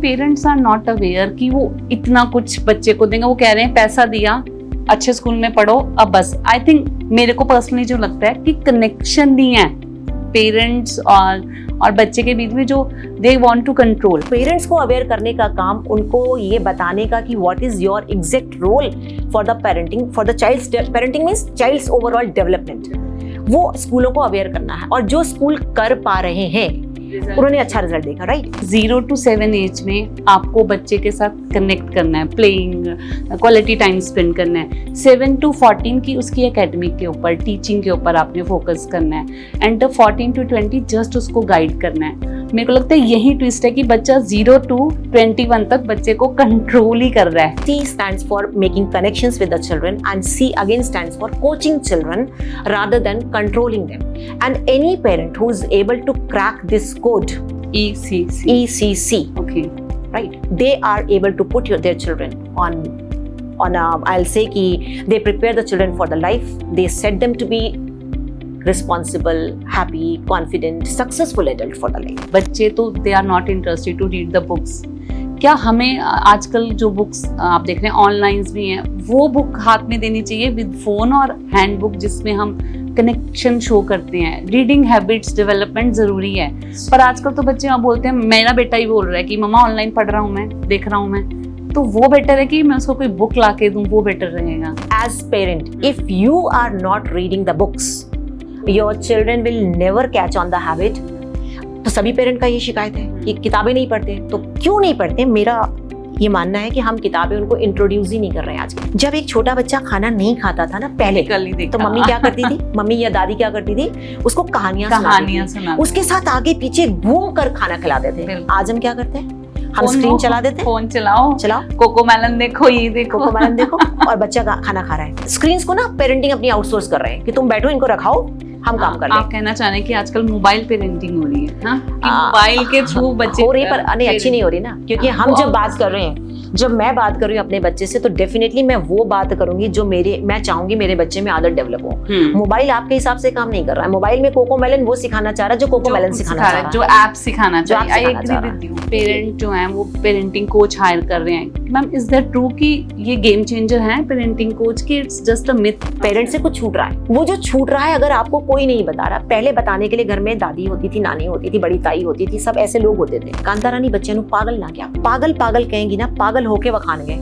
Parents are not aware कि वो इतना कुछ बच्चे को देंगे। वो कह रहे हैं पैसा दिया, अच्छे स्कूल में पढ़ो, अब बस। आई थिंक मेरे को पर्सनली जो लगता है कि कनेक्शन नहीं है पेरेंट्स और बच्चे के बीच में, जो they want to control. Parents को अवेयर करने का काम, उनको ये बताने का कि what is your exact role for the parenting, for the child's parenting means child's overall development, वो स्कूलों को अवेयर करना है। और जो स्कूल कर पा रहे हैं उन्होंने अच्छा रिजल्ट देखा, राइट। 0 to 7 एज में आपको बच्चे के साथ कनेक्ट करना है, प्लेइंग, क्वालिटी टाइम स्पेंड करना है। 7 to 14 की उसकी एकेडमिक के ऊपर, टीचिंग के ऊपर आपने फोकस करना है। एंड 14 to 20 जस्ट उसको गाइड करना है। मेरे को लगता है यही ट्विस्ट है कि बच्चा 0 to 21 तक बच्चे को कंट्रोल ही कर रहा है। T stands for making connections with the children and C again stands for coaching children rather than controlling them. And any parent who is able to crack this code, ECC, okay, right? They are able to put their children on I'll say कि they prepare the children for the life. They set them to be responsible, happy, confident, successful adult for the life. बच्चे तो they are not interested to read the books. क्या हमें आजकल जो books आप देख रहे हैं ऑनलाइन भी हैं, वो बुक हाथ में देनी चाहिए विद फोन और हैंड बुक, जिसमें हम कनेक्शन शो करते हैं। रीडिंग हैबिट्स डेवलपमेंट जरूरी है, पर आजकल तो बच्चे बोलते हैं, मेरा बेटा ही बोल रहा है कि मम्मा ऑनलाइन पढ़ रहा हूँ मैं, देख रहा हूँ मैं, तो वो बेटर है कि मैं उसको कोई बुक ला के दूँ, वो बेटर रहेगा। As parent, if you are not reading the books, your children will never catch on the habit. तो सभी पेरेंट का ये शिकायत है कि किताबें नहीं पढ़ते। तो क्यों नहीं पढ़ते? मेरा ये मानना है कि हम किताबें उनको इंट्रोड्यूस ही नहीं कर रहे हैं आज। जब एक छोटा बच्चा खाना नहीं खाता था ना पहले, तो मम्मी क्या करती थी, मम्मी या दादी क्या करती थी, उसको कहानियां सुना, उसके साथ आगे पीछे घूम कर खाना खिलाते थे। आज हम क्या करते हैं, हम स्क्रीन चला देते, फोन चलाओ, कोकोमेलन देखो, ये देखो, कोकोमेलन देखो, और बच्चा खाना खा रहा है। स्क्रीन्स को ना पेरेंटिंग अपनी आउटसोर्स कर रहे हैं कि तुम बैठो, इनको रखाओ, हम काम कर लें। आप कहना चाह रहे हैं कि आजकल मोबाइल पेरेंटिंग हो रही है, हाँ? कि मोबाइल के थ्रू बच्चे हो रही, पर अच्छी नहीं हो रही ना, क्योंकि हम जब बात कर रहे हैं, जब मैं बात कर रही हूँ अपने बच्चे से, तो डेफिनेटली मैं वो बात करूंगी जो मैं चाहूंगी मेरे बच्चे में आदत डेवलप हो। मोबाइल आपके हिसाब से काम नहीं कर रहा है। मोबाइल में कोकोमेलन वो सिखाना चाह रहा है जो कोकोमेलन सिखाना चाह रहा है, जो ऐप सिखाना चाह रहा है। I agree with you. Parent जो हैं वो पेरेंटिंग कोच हायर कर रहे हैं। मैम, इज दैट ट्रू कि ये गेम चेंजर है पेरेंटिंग कोच की? It's just a myth. Parent से कुछ छूट रहा है, वो जो छूट रहा है अगर आपको कोई नहीं बता रहा। पहले बताने के लिए घर में दादी होती थी, नानी होती थी, बड़ी ताई होती थी, सब ऐसे लोग होते थे। कांता रानी बच्चे नु पागल ना क्या, पागल कहेंगी ना, पागल होके वखान गए।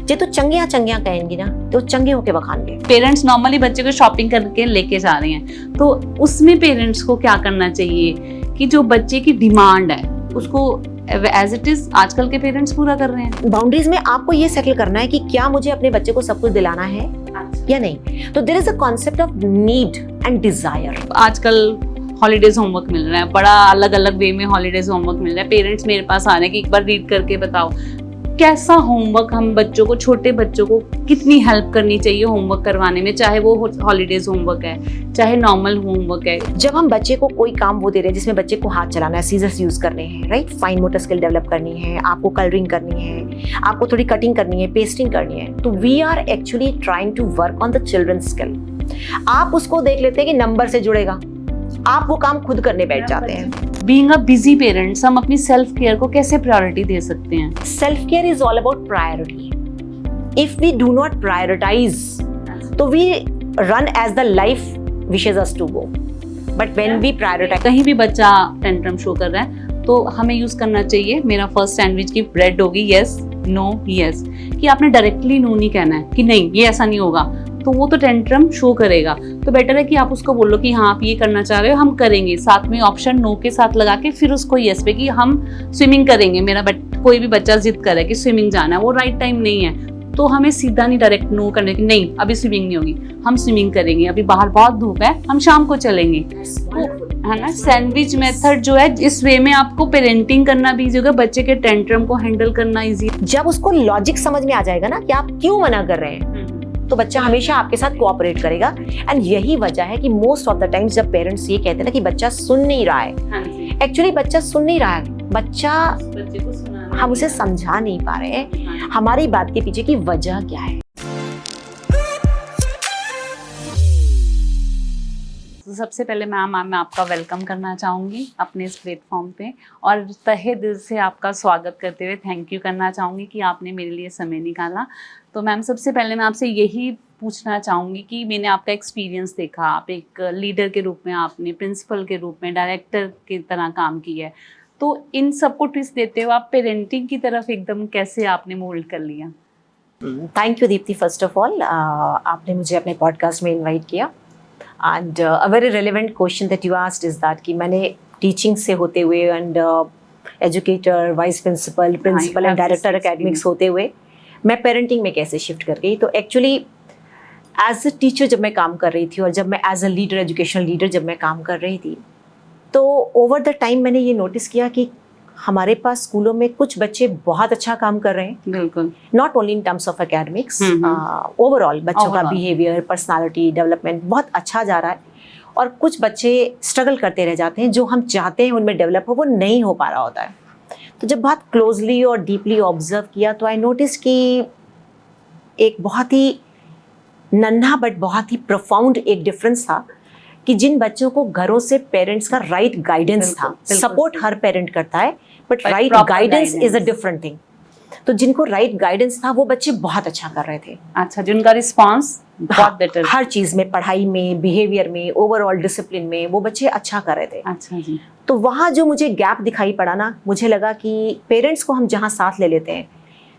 जे तो चंगिया कहेंगी ना, तो चंगे होके वखान गए। पेरेंट्स नॉर्मली बच्चे को शॉपिंग करके लेके जा रहे हैं, तो उसमें पेरेंट्स को क्या करना चाहिए कि जो बच्चे की डिमांड है उसको एज इट इज आजकल के पेरेंट्स पूरा कर रहे हैं। बाउंड्रीज में आपको ये सेटल करना है कि क्या मुझे अपने बच्चे को सब कुछ दिलाना है या नहीं। तो there is a concept of need and desire. आजकल हॉलीडेज होमवर्क मिल रहा है, बड़ा अलग अलग वे में हॉलीडेज होमवर्क मिल रहा है। पेरेंट्स मेरे पास आ रहे हैं कि एक बार रीड करके बताओ कैसा होमवर्क हम बच्चों को, छोटे बच्चों को कितनी हेल्प करनी चाहिए होमवर्क करवाने में, चाहे वो हॉलीडेज होमवर्क है चाहे नॉर्मल होमवर्क है। जब हम बच्चे को कोई काम वो दे रहे हैं जिसमें बच्चे को हाथ चलाना है, सीजर्स यूज करने हैं, right, fine motor skill develop करनी है, आपको कलरिंग करनी है, आपको थोड़ी कटिंग करनी है, पेस्टिंग करनी है, तो we are actually trying to work on the children's skill. आप उसको देख लेते हैं कि नंबर से जुड़ेगा, आप वो काम खुद करने बैठ जाते हैं। बीइंग अ बिजी पेरेंट्स, हम अपनी सेल्फ केयर को कैसे प्रायोरिटी दे सकते हैं? Self care is all about priority. If we do not prioritise, तो we run as the life wishes us to go. But when we prioritise, कहीं भी बच्चा टेंट्रम शो कर रहा है तो हमें यूज करना चाहिए, मेरा फर्स्ट सैंडविच की ब्रेड होगी, यस नो यस, कि आपने डायरेक्टली नो नहीं कहना है कि नहीं ये ऐसा नहीं होगा, तो वो तो टेंट्रम शो करेगा। तो बेटर है कि आप उसको बोलो कि हाँ आप ये करना चाह रहे हो, हम करेंगे, साथ में ऑप्शन नो के साथ लगा के फिर उसको यस पे कि हम स्विमिंग करेंगे। कोई भी बच्चा जिद करे कि स्विमिंग जाना है, वो राइट टाइम नहीं है, तो हमें सीधा नहीं डायरेक्ट नो करने की, नहीं अभी स्विमिंग नहीं होगी, हम स्विमिंग करेंगे, अभी बाहर बहुत धूप है, हम शाम को चलेंगे। तो है ना, सैंडविच मेथड जो है, इस वे में आपको पेरेंटिंग करना भी इजी होगा, बच्चे के टेंट्रम को हैंडल करना इजी। जब उसको लॉजिक समझ में आ जाएगा ना कि आप क्यों मना कर रहे हैं, तो बच्चा हमेशा आपके साथ कोऑपरेट करेगा। एंड यही वजह है कि मोस्ट ऑफ द टाइम्स जब पेरेंट्स ये कहते हैं ना कि बच्चा सुन नहीं रहा है, एक्चुअली बच्चा सुन नहीं रहा है, बच्चा हम उसे समझा नहीं पा रहे हैं हमारी बात के पीछे की वजह क्या है। तो सबसे पहले मैम मैं आपका वेलकम करना चाहूँगी अपने इस प्लेटफॉर्म पे, और तहे दिल से आपका स्वागत करते हुए थैंक यू करना चाहूँगी कि आपने मेरे लिए समय निकाला। तो मैम सबसे पहले मैं आपसे यही पूछना चाहूँगी कि मैंने आपका एक्सपीरियंस देखा, आप एक लीडर के रूप में, आपने प्रिंसिपल के रूप में, डायरेक्टर की तरह काम किया है, तो इन सबको ट्विस्ट देते हुए आप पेरेंटिंग की तरफ एकदम कैसे आपने मोल्ड कर लिया? Thank you Deepti, first of all आपने मुझे अपने पॉडकास्ट में इनवाइट किया, and a very relevant question that you asked is that कि मैंने टीचिंग से होते हुए and educator, vice principal and director academics होते हुए मैं पेरेंटिंग में कैसे शिफ्ट कर गई। तो एक्चुअली एज अ टीचर जब मैं काम कर रही थी और जब मैं as a leader, educational leader जब मैं काम कर रही थी, तो ओवर द टाइम मैंने ये नोटिस किया कि हमारे पास स्कूलों में कुछ बच्चे बहुत अच्छा काम कर रहे हैं, बिल्कुल, not only in terms of academics, overall बच्चों का बिहेवियर, पर्सनालिटी डेवलपमेंट बहुत अच्छा जा रहा है, और कुछ बच्चे स्ट्रगल करते रह जाते हैं, जो हम चाहते हैं उनमें डेवलप हो वो नहीं हो पा रहा होता है। तो जब बहुत क्लोजली और डीपली ऑब्जर्व किया तो आई नोटिस कि एक बहुत ही नन्हा बट बहुत ही प्रोफाउंड एक डिफरेंस था कि जिन बच्चों को घरों से पेरेंट्स का राइट गाइडेंस था, सपोर्ट हर पेरेंट करता है but right guidance is a different thing, तो जिनको राइट गाइडेंस था वो बच्चे बहुत अच्छा कर रहे थे। अच्छा, जिनका रिस्पांस बहुत बेटर, हर चीज में, पढ़ाई में, बिहेवियर में, ओवरऑल डिसिप्लिन में वो बच्चे अच्छा कर रहे थे। अच्छा जी। तो वहाँ जो मुझे गैप दिखाई पड़ा ना, मुझे लगा कि पेरेंट्स को हम जहाँ साथ ले लेते हैं,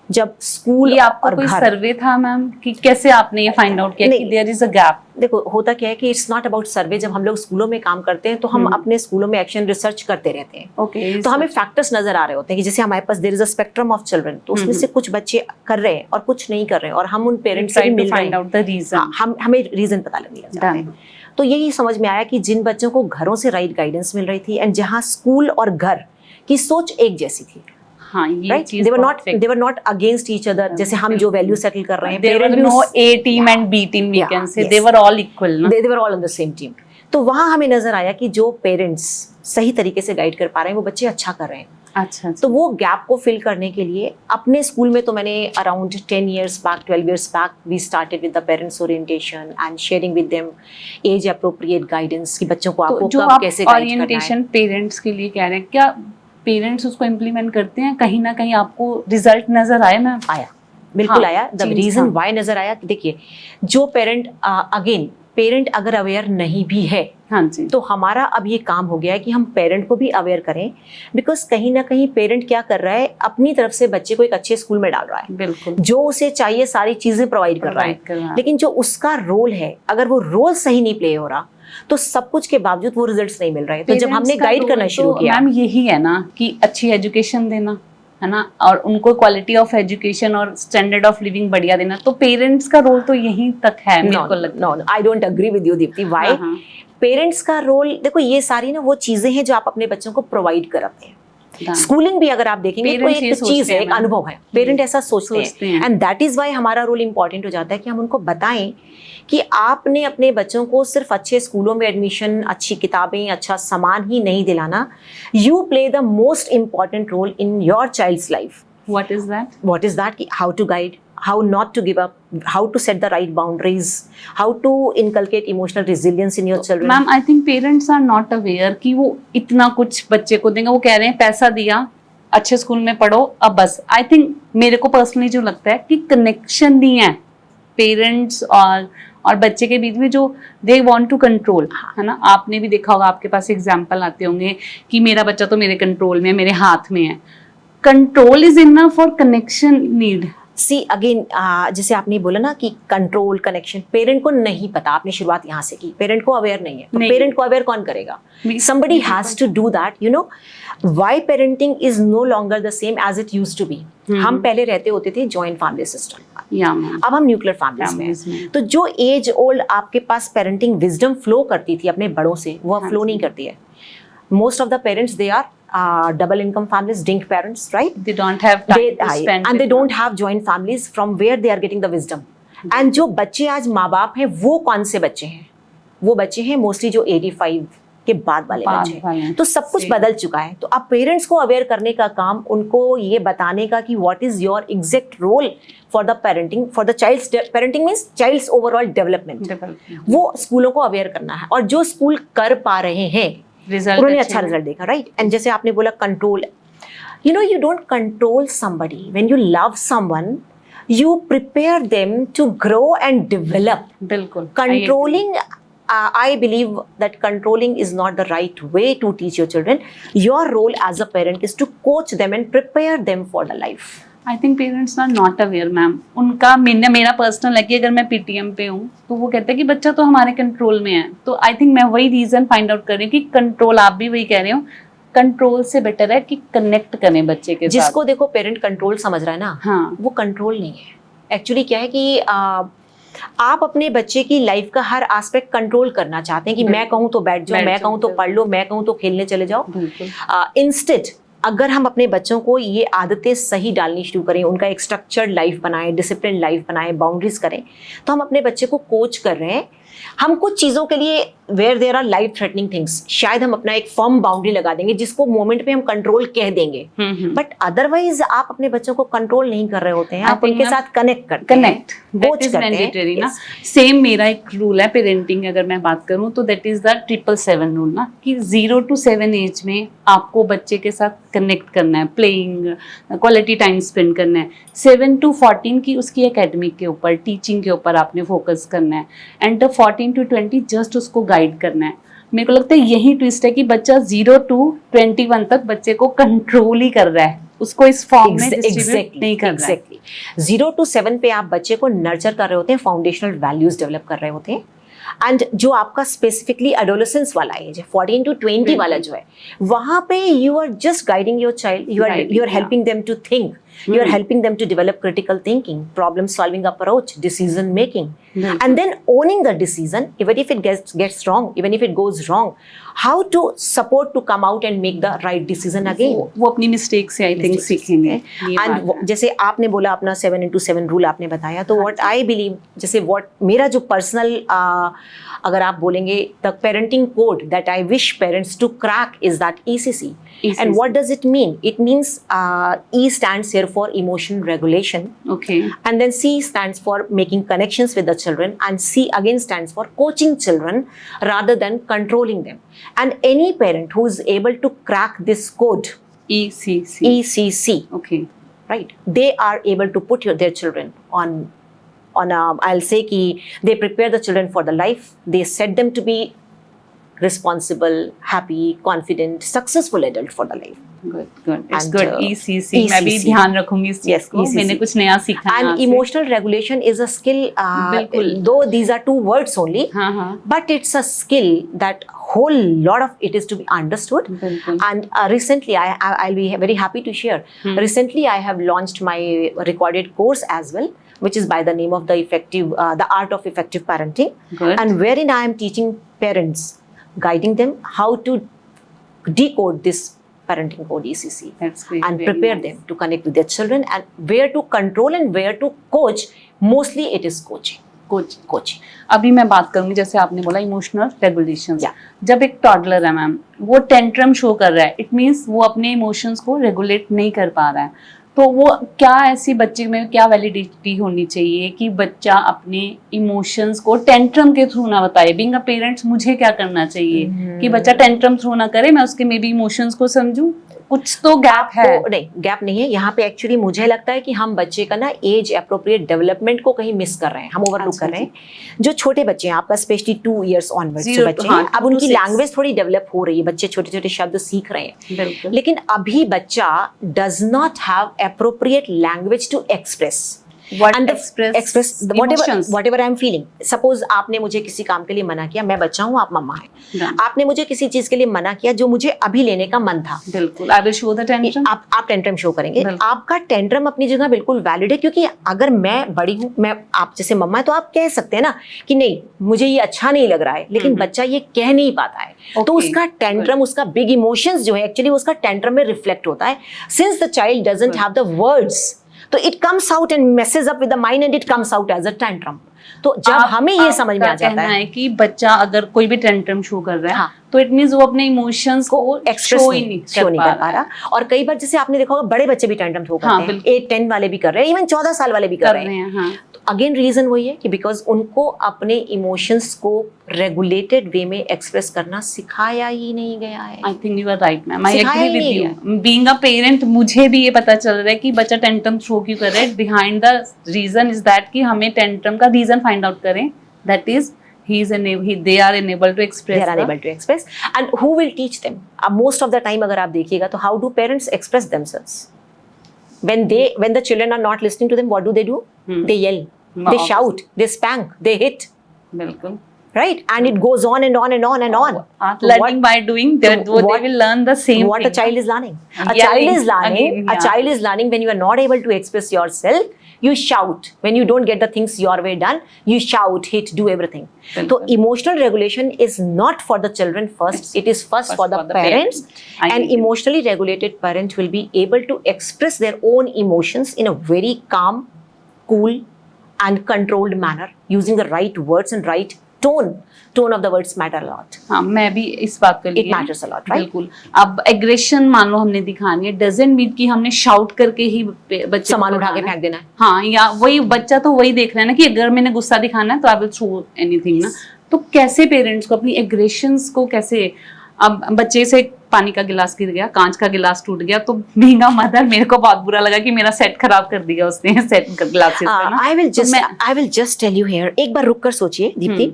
जब स्कूल ये आपका और कोई घर, सर्वे था मैम कि कैसे आपने ये फाइंड आउट किया कि देयर इज अ गैप? देखो होता क्या है कि इट्स नॉट अबाउट सर्वे। जब हम लोग स्कूलों में काम करते हैं तो हम अपने स्कूलों में एक्शन रिसर्च करते रहते हैं। ओके, तो हमें फैक्टर्स नजर आ रहे होते हैं कि जैसे हमारे पास there is a spectrum of children, तो उसमें से कुछ बच्चे कर रहे हैं और कुछ नहीं कर रहे हैं, और हम उन पेरेंट्स से मिल रहे हैं, हमें रीजन पता लगने लग जाता है। तो यही समझ में आया कि जिन बच्चों को घरों से राइट गाइडेंस मिल रही थी एंड जहाँ स्कूल और घर की सोच एक जैसी थी, हाँ, ये right? चीज they were not against each other, जैसे हम जो वैल्यू सेटल कर रहे हैं, there was no A team and B team, we can say they were all equal, no? they were all on the same team। तो वहाँ हमें नजर आया कि जो पेरेंट्स सही तरीके से गाइड कर पा रहे हैं वो बच्चे अच्छा कर रहे हैं। अच्छा, तो वो गैप को फिल करने के लिए अपने स्कूल में तो मैंने around 10 years back, 12 years back we started with the parents orientation and sharing with them age appropriate guidance कि बच्चों को आपको कब कैसे गाइड करना है। ओरिएंटेशन पेरेंट्स के लिए कह रहे हैं, क्या पेरेंट्स उसको इम्प्लीमेंट करते हैं? कहीं ना कहीं आपको रिजल्ट नजर आया मैम? आया, बिल्कुल आया। द रीजन वाई नजर आया, देखिए जो पेरेंट अगेन पेरेंट अगर अवेयर नहीं भी है, हाँ जी, तो हमारा अब ये काम हो गया है कि हम पेरेंट को भी अवेयर करें, बिकॉज कहीं ना कहीं पेरेंट क्या कर रहा है, अपनी तरफ से बच्चे को एक अच्छे स्कूल में डाल रहा है, बिल्कुल, जो उसे चाहिए सारी चीजें प्रोवाइड कर रहा है, लेकिन जो उसका रोल है अगर वो रोल सही नहीं प्ले हो रहा तो सब कुछ के बावजूद वो रिजल्ट्स नहीं मिल रहे। तो जब हमने गाइड करना शुरू किया, मैम यही है ना कि अच्छी एजुकेशन देना है ना, और उनको क्वालिटी ऑफ एजुकेशन और स्टैंडर्ड ऑफ लिविंग बढ़िया देना, तो पेरेंट्स का रोल तो यहीं तक है। No, I don't agree with you Deepti. Why? Parents का रोल, देखो ये सारी ना वो चीजें हैं जो आप अपने बच्चों को प्रोवाइड कराते हैं। स्कूलिंग भी अगर आप देखेंगे तो एक चीज है, एक अनुभव है, पेरेंट ऐसा सोचते हैं, एंड दैट इज व्हाई हमारा रोल इंपॉर्टेंट हो जाता है कि हम उनको बताएं कि आपने अपने बच्चों को सिर्फ अच्छे स्कूलों में एडमिशन, अच्छी किताबें, अच्छा सामान ही नहीं दिलाना, you play the most important role in your child's life. What is that? What is that? How to guide, how not to give up, how to set the right boundaries, how to inculcate emotional resilience in your children. Ma'am, I think parents are not aware कि वो इतना कुछ बच्चे को देंगे। वो कह रहे हैं पैसा दिया, अच्छे स्कूल में पढ़ो, अब बस। I think मेरे को पर्सनली जो लगता है कि कनेक्शन नहीं है पेरेंट्स और बच्चे के बीच में, जो दे वांट टू कंट्रोल, है ना। आपने भी देखा होगा, आपके पास एग्जाम्पल आते होंगे कि मेरा बच्चा तो मेरे कंट्रोल में है, मेरे हाथ में है। Control is enough for connection need. See again, जैसे आपने बोला ना कि कंट्रोल, कनेक्शन, पेरेंट को नहीं पता। आपने शुरुआत यहाँ से की, पेरेंट को अवेयर नहीं है, तो पेरेंट को अवेयर कौन करेगा? somebody has to do that, you know why parenting is no longer the same as it used to be। हम पहले रहते होते थे जॉइंट फैमिली सिस्टम, अब हम न्यूक्लियर फैमिलीज में। तो जो एज ओल्ड आपके पास पेरेंटिंग विजडम फ्लो करती थी अपने बड़ों से, वो फ्लो नहीं करती है। Most of the parents they are double income families, dink parents, right? They don't have time to spend and they don't have joint families from where they are getting the wisdom। and जो बच्चे आज माँ बाप हैं, वो कौन से बच्चे हैं? वो बच्चे हैं मोस्टली जो 85 के बाद वाले बच्चे, वाले। तो सब कुछ सही। बदल चुका है। तो अब पेरेंट्स को अवेयर करने का काम, उनको ये बताने का कि what is your exact role for the parenting, for the child's parenting means child's overall development, वो स्कूलों को अवेयर करना है। और जो स्कूल कर पा रहे हैं रिजल्ट उन्होंने अच्छा रिजल्ट देखा, राइट। एंड जैसे आपने बोला control, you know, you don't control somebody. When you love someone, you prepare them to grow and develop. बिल्कुल Controlling, I believe that controlling is not the right way to teach your children. Your role as a parent is to coach them and prepare them for the life. I think parents are not aware ma'am. उनका मेरा personal है कि अगर मैं PTM पे हूँ तो वो कहते हैं कि बच्चा तो हमारे कंट्रोल में है। तो आई थिंक मैं वही रीजन फाइंड आउट कर रही हूँ कि कंट्रोल, आप भी वही कह रहे हो, कंट्रोल से बेटर है कि कनेक्ट करें बच्चे के साथ। जिसको देखो पेरेंट कंट्रोल समझ रहा है ना, हाँ, वो कंट्रोल नहीं है। एक्चुअली क्या है कि आप अपने बच्चे की लाइफ का हर एस्पेक्ट कंट्रोल करना चाहते हैं कि मैं कहूँ तो बैठ जाओ, मैं कहूँ तो पढ़ लो, मैं कहूँ तो खेलने चले जाओ। इंस्टेड अगर हम अपने बच्चों को ये आदतें सही डालनी शुरू करें, उनका एक स्ट्रक्चर्ड लाइफ बनाएं, डिसिप्लिन लाइफ बनाएं, बाउंड्रीज करें, तो हम अपने बच्चे को कोच कर रहे हैं। हम कुछ चीज़ों के लिए where there are life threatening things, शायद हम अपना एक फर्म बाउंड्री लगा देंगे जिसको मोमेंट पे हम कंट्रोल कह देंगे, बट अदरवाइज आप अपने बच्चों को कंट्रोल नहीं कर रहे होते हैं, आप उनके साथ कनेक्ट करते हैं, कोच करते हैं ना। सेम मेरा एक रूल है पेरेंटिंग, अगर मैं बात करूं तो दैट इज द 777 रूल ना, कि 0 to 7 एज में आपको बच्चे के साथ कनेक्ट करना है, प्लेइंग, क्वालिटी टाइम स्पेंड करना है। 7 to 14 की उसकी एकेडमिक के ऊपर, टीचिंग के ऊपर आपने फोकस करना है, एंड 14 to 20 जस्ट उसको गाइड करना है। मेरे को लगता है यही ट्विस्ट है कि बच्चा 0 to 21 तक बच्चे को कंट्रोल ही कर रहा है, उसको इस फॉर्म में डिस्ट्रीब्यूट नहीं कर रहा है। 0 to 7 पे आप बच्चे को नर्चर कर रहे होते हैं, फाउंडेशनल वैल्यूज डेवलप कर रहे होते हैं। एंड जो आपका स्पेसिफिकली एडोलेसेंस वाला एज है, 14 to 20 वाला जो है, वहां पे you are just guiding your child, you are helping them to think, you are helping them to develop critical thinking, problem solving approach, decision making, and then owning the decision even if it gets wrong, even if it goes wrong, how to support to come out and make the right decision again. वो अपनी mistake से I think सीखेंगे। And जैसे आपने बोला अपना 7 into 7 rule आपने बताया, तो what I believe, जैसे what मेरा जो पर्सनल अगर आप बोलेंगे the parenting code that I wish parents to crack is that ECC. And what does it mean? It means E stands here for emotion regulation. Okay. And then C stands for making connections with the children, and C again stands for coaching children rather than controlling them. And any parent who is able to crack this code, ECC, okay, right, they are able to put their children on I'll say ki they prepare the children for the life. They set them to be responsible, happy, confident, successful adult for the life. Good. It's good. ECC. मैं भी ध्यान रखूंगी इस चीज को। मैंने कुछ नया सीखा। And emotional regulation is a skill. Though these are 2 words only, but it's a skill that whole lot of it is to be understood. And recently, I'll be very happy to share. Recently, I have launched my recorded course as well, which is by the name of the art of effective parenting. Good. And wherein I am teaching parents, guiding them how to decode this parenting code ECC. That's great. And Very prepare nice. them to connect with their children, and where to control and where to coach. Mostly it is coaching. Coaching. अभी मैं बात करूंगी, जैसे आपने बोला emotional regulation. Yeah. जब एक toddler है मैम, वो टेंट्रम शो कर रहा है, इट मीन्स वो अपने इमोशंस को रेगुलेट नहीं कर पा रहा है। तो वो क्या, ऐसी बच्चे में क्या वैलिडिटी होनी चाहिए कि बच्चा अपने इमोशंस को टेंट्रम के थ्रू ना बताए? बीइंग अ पेरेंट्स मुझे क्या करना चाहिए कि बच्चा टेंट्रम थ्रू ना करे, मैं उसके मे बी इमोशंस को समझूं? कुछ तो गैप है। नहीं, गैप नहीं है यहाँ पे। एक्चुअली मुझे लगता है कि हम बच्चे का ना एज अप्रोप्रिएट डेवलपमेंट को कहीं मिस कर रहे हैं, हम ओवरलुक कर रहे हैं। जो छोटे बच्चे हैं आपका, स्पेशली 2 years ऑनवर्ड्स जो बच्चे हैं, अब उनकी लैंग्वेज थोड़ी डेवलप हो रही है, बच्चे छोटे छोटे शब्द सीख रहे हैं, लेकिन अभी बच्चा does not have appropriate language to express whatever I am feeling. Suppose आपने मुझे किसी काम के लिए मना किया, मैं बच्चा हूँ, आप मम्मा हैं, आपने मुझे किसी चीज के लिए मना किया जो मुझे अभी लेने का मन था, बिल्कुल I will show the tantrum. आप टेंट्रम शो करेंगे। आपका टेंट्रम अपनी जगह बिल्कुल वैलिड है, क्योंकि अगर मैं बड़ी हूँ, मैं आप जैसे मम्मा है, तो आप कह सकते हैं ना कि नहीं मुझे ये अच्छा नहीं लग रहा है, लेकिन बच्चा ये कह नहीं पाता है, तो उसका टेंट्रम, उसका बिग इमोशंस जो है एक्चुअली उसका टेंट्रम में रिफ्लेक्ट होता है, since the child doesn't have the words. तो it comes out and messes up with the mind and it comes out as a tantrum. तो जब हमें ये समझ में आ जाता है कि बच्चा अगर कोई भी टेंट्रम शो कर रहा है, हाँ, तो इट मींस वो अपने इमोशंस को शो नहीं कर पा रहा। और कई बार जैसे आपने देखा होगा बड़े बच्चे भी टेंट्रम शो करते हैं, 8-10 वाले भी कर रहे हैं, इवन 14 साल वाले भी कर रहे हैं। हाँ। तो अगेन रीजन वही है कि बिकॉज उनको अपने इमोशंस को रेगुलेटेड वे में एक्सप्रेस करना सिखाया ही नहीं गया है। I think you are right ma'am, I agree with you. Being a parent मुझे भी ये पता चल रहा है कि बच्चा टेंट्रम शो क्यों कर रहा है। Behind the reason is that कि हमें टेंट्रम का रीजन फाइंड आउट करें, that is they are unable to express. They are unable to express, and who will teach them? Most of the time अगर आप देखिएगा तो how do parents express themselves? When the children are not listening to them, what do? They yell, they shout, they spank, they hit. बिल्कुल। Right, and it goes on and on and on and on. Learning by doing, they will learn the same what thing. a child is learning. A child is learning when you are not able to express yourself, you shout. When you don't get the things your way done, you shout, hit, do everything. So emotional regulation is not for the children first. It is first for the parents. And emotionally regulated parent will be able to express their own emotions in a very calm, cool, and controlled manner using the right words and right tone of the words matter a lot. हाँ, मैं भी इस बात के लिए it matters a lot, right? बिल्कुल। अब aggression मान लो हमने दिखानी है, डजंट मीन कि हमने शाउट करके ही बच्चे सामान उठा के फेंक देना है। हाँ, या वही बच्चा तो वही देख रहा है ना कि अगर मैंने गुस्सा दिखाना है तो आई विल थ्रो एनीथिंग ना। तो कैसे पेरेंट्स को अपनी एग्रेशंस को कैसे, अब बच्चे से पानी का गिलास गिर गया, कांच का गिलास टूट गया, तो बीइंग अ मदर मेरे को बहुत बुरा लगा कि मेरा सेट खराब कर दिया उसने सेट ग्लासेस का ना। I will just tell you here, एक बार रुक कर सोचिए दीप्ति,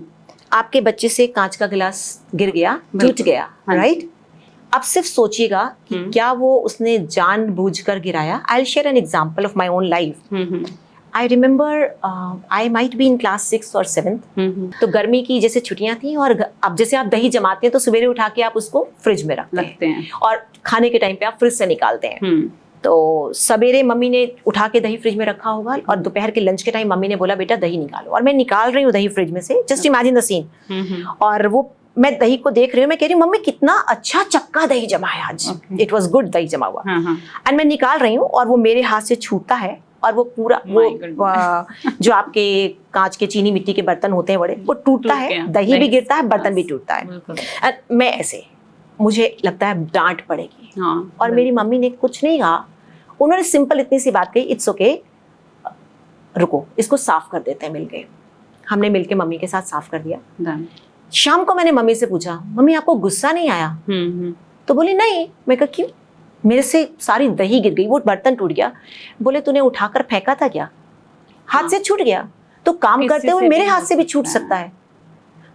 आपके बच्चे से कांच का गिलास गिर गया, टूट गया, राइट? अब सिर्फ सोचिएगा कि क्या वो उसने जानबूझकर गिराया। I will share an example of my own life. I remember I might be in class 6 और 7th। तो गर्मी की जैसे छुट्टियां थी, और अब जैसे आप दही जमाते हैं तो सवेरे उठा के आप उसको फ्रिज में रखते हैं और खाने के टाइम पे आप फ्रिज से निकालते हैं। तो सवेरे मम्मी ने उठा के दही फ्रिज में रखा होगा, और दोपहर के लंच के टाइम मम्मी ने बोला बेटा दही निकालो, और मैं निकाल रही हूँ दही फ्रिज में से, जस्ट इमेजिन द सीन। और वो मैं दही को देख रही हूँ, मैं कह रही हूँ मम्मी कितना अच्छा चक्का दही जमा है आज, इट वॉज गुड दही जमा हुआ। एंड मैं निकाल रही हूँ और वो मेरे हाथ से छूटता है, और वो पूरा वो जो आपके कांच के चीनी मिट्टी के बर्तन होते हैं बड़े, वो टूटता है, दही भी गिरता है, बर्तन भी टूटता है। मैं ऐसे, मुझे लगता है डांट पड़ेगी, और मेरी मम्मी ने कुछ नहीं कहा, उन्होंने सिंपल इतनी सी बात कही, इट्स ओके, रुको इसको साफ कर देते हैं मिलके। हमने मिलके मम्मी के साथ साफ कर दिया। शाम को मैंने मम्मी से पूछा, मम्मी आपको गुस्सा नहीं आया? तो बोली नहीं। मैं कहा क्यों? मेरे से सारी दही गिर गई, वो बर्तन टूट गया। बोले तूने उठाकर फेंका था क्या? हाथ से छूट गया, तो काम करते हुए मेरे हाथ से भी छूट सकता है।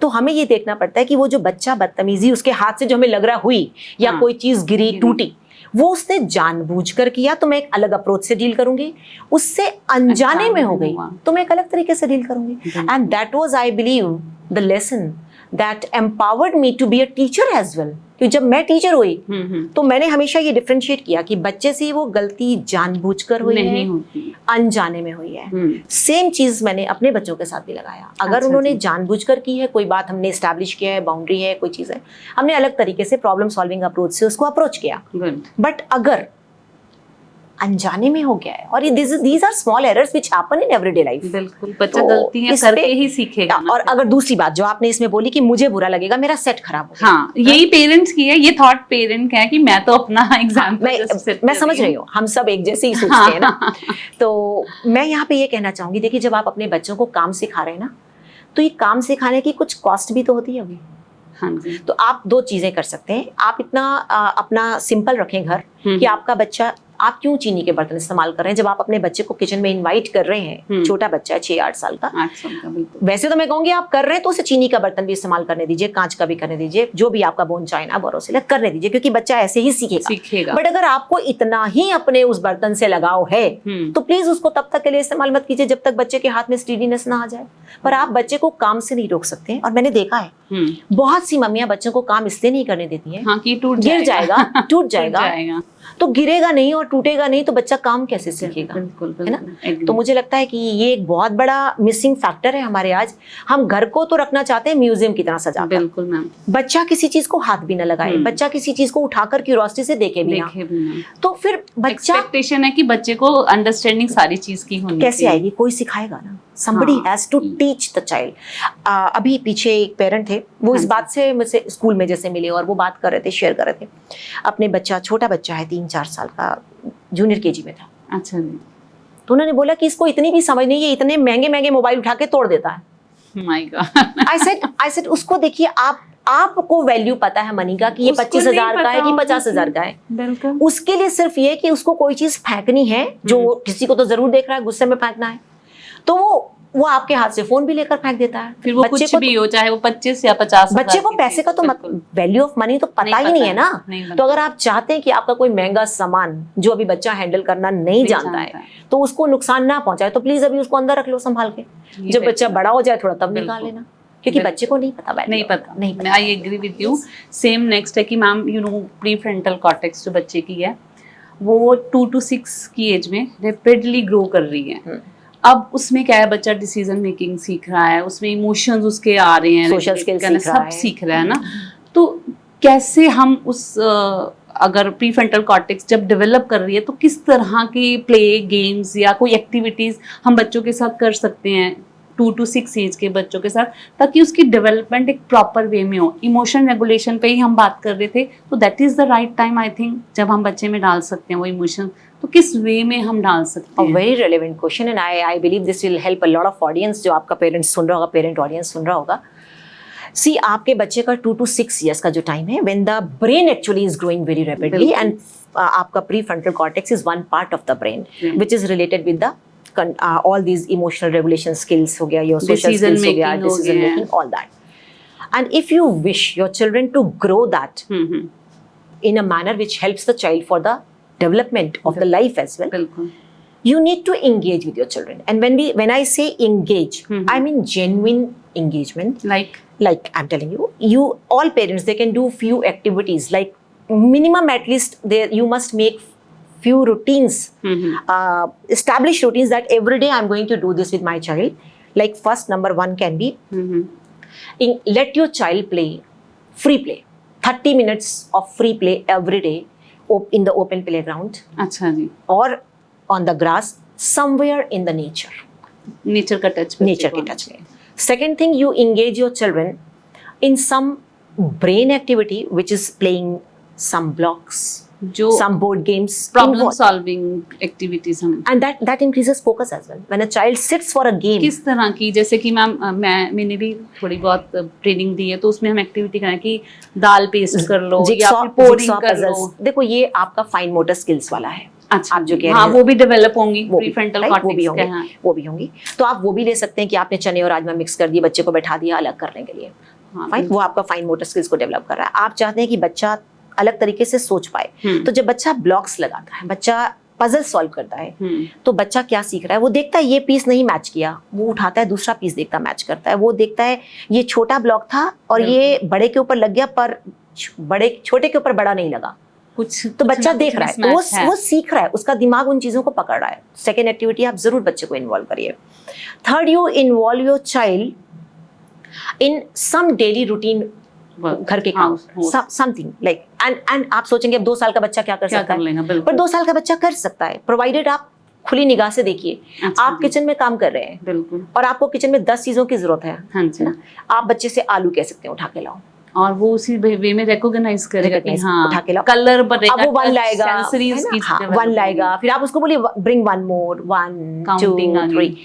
तो हमें ये देखना पड़ता है कि वो जो बच्चा बदतमीजी उसके हाथ से जो हमें लग रहा हुई, या कोई चीज गिरी टूटी, वो उसने जानबूझकर किया तो मैं एक अलग अप्रोच से डील करूंगी, उससे अनजाने में हो गई तो मैं एक अलग तरीके से डील करूंगी। And that was I believe the lesson that empowered me to be a teacher as well. क्योंकि जब मैं टीचर हुई तो मैंने हमेशा ये डिफरेंशिएट किया कि बच्चे से वो गलती जानबूझकर हुई है, अनजाने में हुई है। सेम चीज मैंने अपने बच्चों के साथ भी लगाया। अगर उन्होंने जानबूझकर की है, कोई बात हमने एस्टैब्लिश किया है, बाउंड्री है, कोई चीज है, हमने अलग तरीके से प्रॉब्लम सॉल्विंग अप्रोच से उसको अप्रोच किया। बट अगर अनजाने में हो गया है, और these are small errors which happen in everyday life। बिल्कुल, बच्चा गलतियां करके ही सीखेगा। और अगर दूसरी बात जो आपने इसमें बोली कि मुझे बुरा लगेगा, मेरा सेट खराब हो गया, हाँ, यही पेरेंट्स की है, ये थॉट पेरेंट का है कि मैं तो अपना एग्जाम्पल मैं समझ रही हूँ, हम सब एक जैसे ही सोचते हैं ना। तो मैं यहाँ पे ये कहना चाहूंगी, देखिए जब आप अपने बच्चों को काम सिखा रहे हैं ना, तो ये काम सिखाने की कुछ कॉस्ट भी तो होती होगी। हाँ जी। तो आप दो चीजें कर सकते हैं। आप इतना अपना सिंपल रखें घर कि आपका बच्चा, आप क्यों चीनी के बर्तन इस्तेमाल कर रहे हैं? जब आप अपने बच्चे को किचन में इनवाइट कर रहे हैं, छोटा बच्चा है 6-8 साल का, वैसे तो मैं कहूंगी आप कर रहे हैं तो उसे चीनी का बर्तन भी इस्तेमाल करने दीजिए, कांच का भी करने दीजिए, जो भी आपका बोन चाइना बोरोसिल करने दीजिए, क्योंकि बच्चा ऐसे ही सीखेगा। बट अगर आपको इतना ही अपने उस बर्तन से लगाव है तो प्लीज उसको तब तक के लिए इस्तेमाल मत कीजिए जब तक बच्चे के हाथ में स्टीडीनेस ना आ जाए। पर आप बच्चे को काम से नहीं रोक सकते। और मैंने देखा है बहुत सी मम्मियां बच्चों को काम इसलिए नहीं करने देती हैं, हाँ, कि गिर जाएगा, टूट जाएगा, तो गिरेगा नहीं और टूटेगा नहीं तो बच्चा काम कैसे सीखेगा, बिल्कुल है ना? बिल्कुल। तो मुझे लगता है कि ये एक बहुत बड़ा मिसिंग फैक्टर है हमारे आज। हम घर को तो रखना चाहते हैं म्यूजियम की तरह सजा कर, बिल्कुल मैम, बच्चा किसी चीज को हाथ भी ना लगाए, बच्चा किसी चीज को उठाकर क्यूरियोसिटी से देखे भी ना, तो फिर बच्चा एक्सपेक्टेशन है कि बच्चे को अंडरस्टैंडिंग सारी चीज की होनी कैसे चाहिए। आएगी? कोई सिखाएगा ना, somebody has to teach the child। अभी पीछे एक पेरेंट थे, वो इस बात से मुझसे स्कूल में जैसे मिले और वो बात कर रहे थे, शेयर कर रहे थे, अपने बच्चा, छोटा बच्चा है 3-4 साल का, जूनियर केजी में था। अच्छा जी। तो उन्होंने बोला कि इसको इतनी भी समझ नहीं है, इतने महंगे महंगे मोबाइल उठा के तोड़ देता है। My God. आई सेड उसको देखिए, आपको वैल्यू पता है मनी का कि ये 25,000 का है कि 50,000 का है। बिल्कुल। उसके लिए सिर्फ ये कि उसको कोई चीज फेंकनी है जो किसी को तो जरूर देख रहा है, गुस्से में फेंकना है, तो वो आपके हाथ से फोन भी लेकर फेंक देता है। फिर वो कुछ भी हो, चाहे वो 25 या 50, बच्चे को पैसे का तो वैल्यू ऑफ मनी तो पता ही नहीं है ना। तो अगर आप चाहते हैं कि आपका कोई महंगा सामान जो अभी बच्चा हैंडल करना नहीं जानता है तो उसको नुकसान ना पहुंचाए, तो प्लीज अभी उसको अंदर रख लो संभाल के, जब बच्चा बड़ा हो जाए थोड़ा तब निकाल लेना, क्योंकि बच्चे को नहीं पता, नहीं पता। I agree with you. Same next है कि ma'am you know pre frontal cortex जो बच्चे की है वो 2 to 6 की एज में रैपिडली ग्रो कर रही है। अब उसमें क्या है, बच्चा डिसीजन मेकिंग सीख रहा है, उसमें इमोशंस उसके आ रहे हैं, सोशल स्किल्स सब सीख रहा है ना। तो कैसे हम उस अगर प्री फ्रंटल कॉर्टेक्स जब डेवलप कर रही है तो किस तरह के प्ले, गेम्स या कोई एक्टिविटीज हम बच्चों के साथ कर सकते हैं 2 to 6 एज के बच्चों के साथ, ताकि उसकी डेवलपमेंट एक प्रॉपर वे में हो। इमोशन रेगुलेशन पे ही हम बात कर रहे थे, तो that is the right time I think जब हम बच्चे में डाल सकते हैं वो इमोशन। तो किस वे में हम डाल सकते हैं? Very relevant question and I believe this will help a lot of audience, जो आपका पेरेंट्स सुन रहा होगा, पेरेंट ऑडियंस सुन रहा होगा। सी, आपके बच्चे का 2 to 6 years का जो टाइम है, when the brain actually is growing very rapidly, and आपका pre frontal cortex is one part of the brain which is related with the all these emotional regulation skills हो गया, your social skills हो गया, decision making, all that। And if you wish your children to grow that in a manner which helps the child for the development of the life as well, you need to engage with your children। And when I say engage, I mean genuine engagement, like I'm telling you all parents, they can do few activities, like minimum at least you must make few routines, established routines that every day I'm going to do this with my child। Like first, number 1 can be let your child play free play, 30 minutes of free play every day in the open playground। अच्छा जी। or on the grass somewhere in the nature का touch, nature के touch में। Second thing, you engage your children in some brain activity which is playing some blocks, जो some board games, problem solving activities हैं, and that increases focus as well when a child sits for a game। किस तरह की, जैसे कि ma'am मैंने भी थोड़ी बहुत ट्रेनिंग दी है, तो उसमें हम एक्टिविटी कराएं कि दाल पेस्ट कर लो या फिर पोरिंग कर लो। देखो ये आपका फाइन मोटर स्किल्स वाला है। अच्छा, आप जो कह रहे हैं वो भी डेवलप होंगी, प्रीफ्रंटल कॉर्टेक्स वो भी होंगी। तो आप वो भी ले सकते हैं कि आपने चने और राजमा मिक्स कर दिए, बच्चे को बैठा दिया अलग करने के लिए, फाइन, वो आपका फाइन मोटर स्किल्स को डेवलप कर रहा है। आप चाहते हैं कि बच्चा अलग तरीके से सोच पाए, तो जब बच्चा ब्लॉक्स लगाता है, बच्चा पजल सॉल्व करता है, तो बच्चा क्या सीख रहा है, वो देखता है ये पीस नहीं मैच किया, वो उठाता है दूसरा पीस देखता मैच करता है, वो देखता है ये छोटा ब्लॉक था और ये बड़े के ऊपर लग गया पर बड़े छोटे के ऊपर बड़ा नहीं लगा, कुछ तो बच्चा देख रहा है, वो सीख रहा है, उसका दिमाग उन चीजों को पकड़ रहा है। सेकेंड एक्टिविटी, आप जरूर बच्चे को इन्वॉल्व करिए। Third, you involve your child in some daily routine, घर के काम, समथिंग लाइक, एंड आप सोचेंगे अब 2 साल का बच्चा क्या कर सकता है, पर 2 साल का बच्चा कर सकता है, प्रोवाइडेड आप खुली निगाह से देखिए। आप किचन में काम कर रहे हैं, बिल्कुल, और आपको किचन में 10 चीजों की जरूरत है, ना, आप बच्चे से आलू कह सकते हैं उठा के लाओ, और वो उसी वे में रिकॉग्नाइज करेगा कि हाँ, उठा के लाओ, कलर बढ़ेगा, वो 1 लाएगा, 1 लाएगा, फिर आप उसको बोलिए ब्रिंग 1 more, 1 2 3।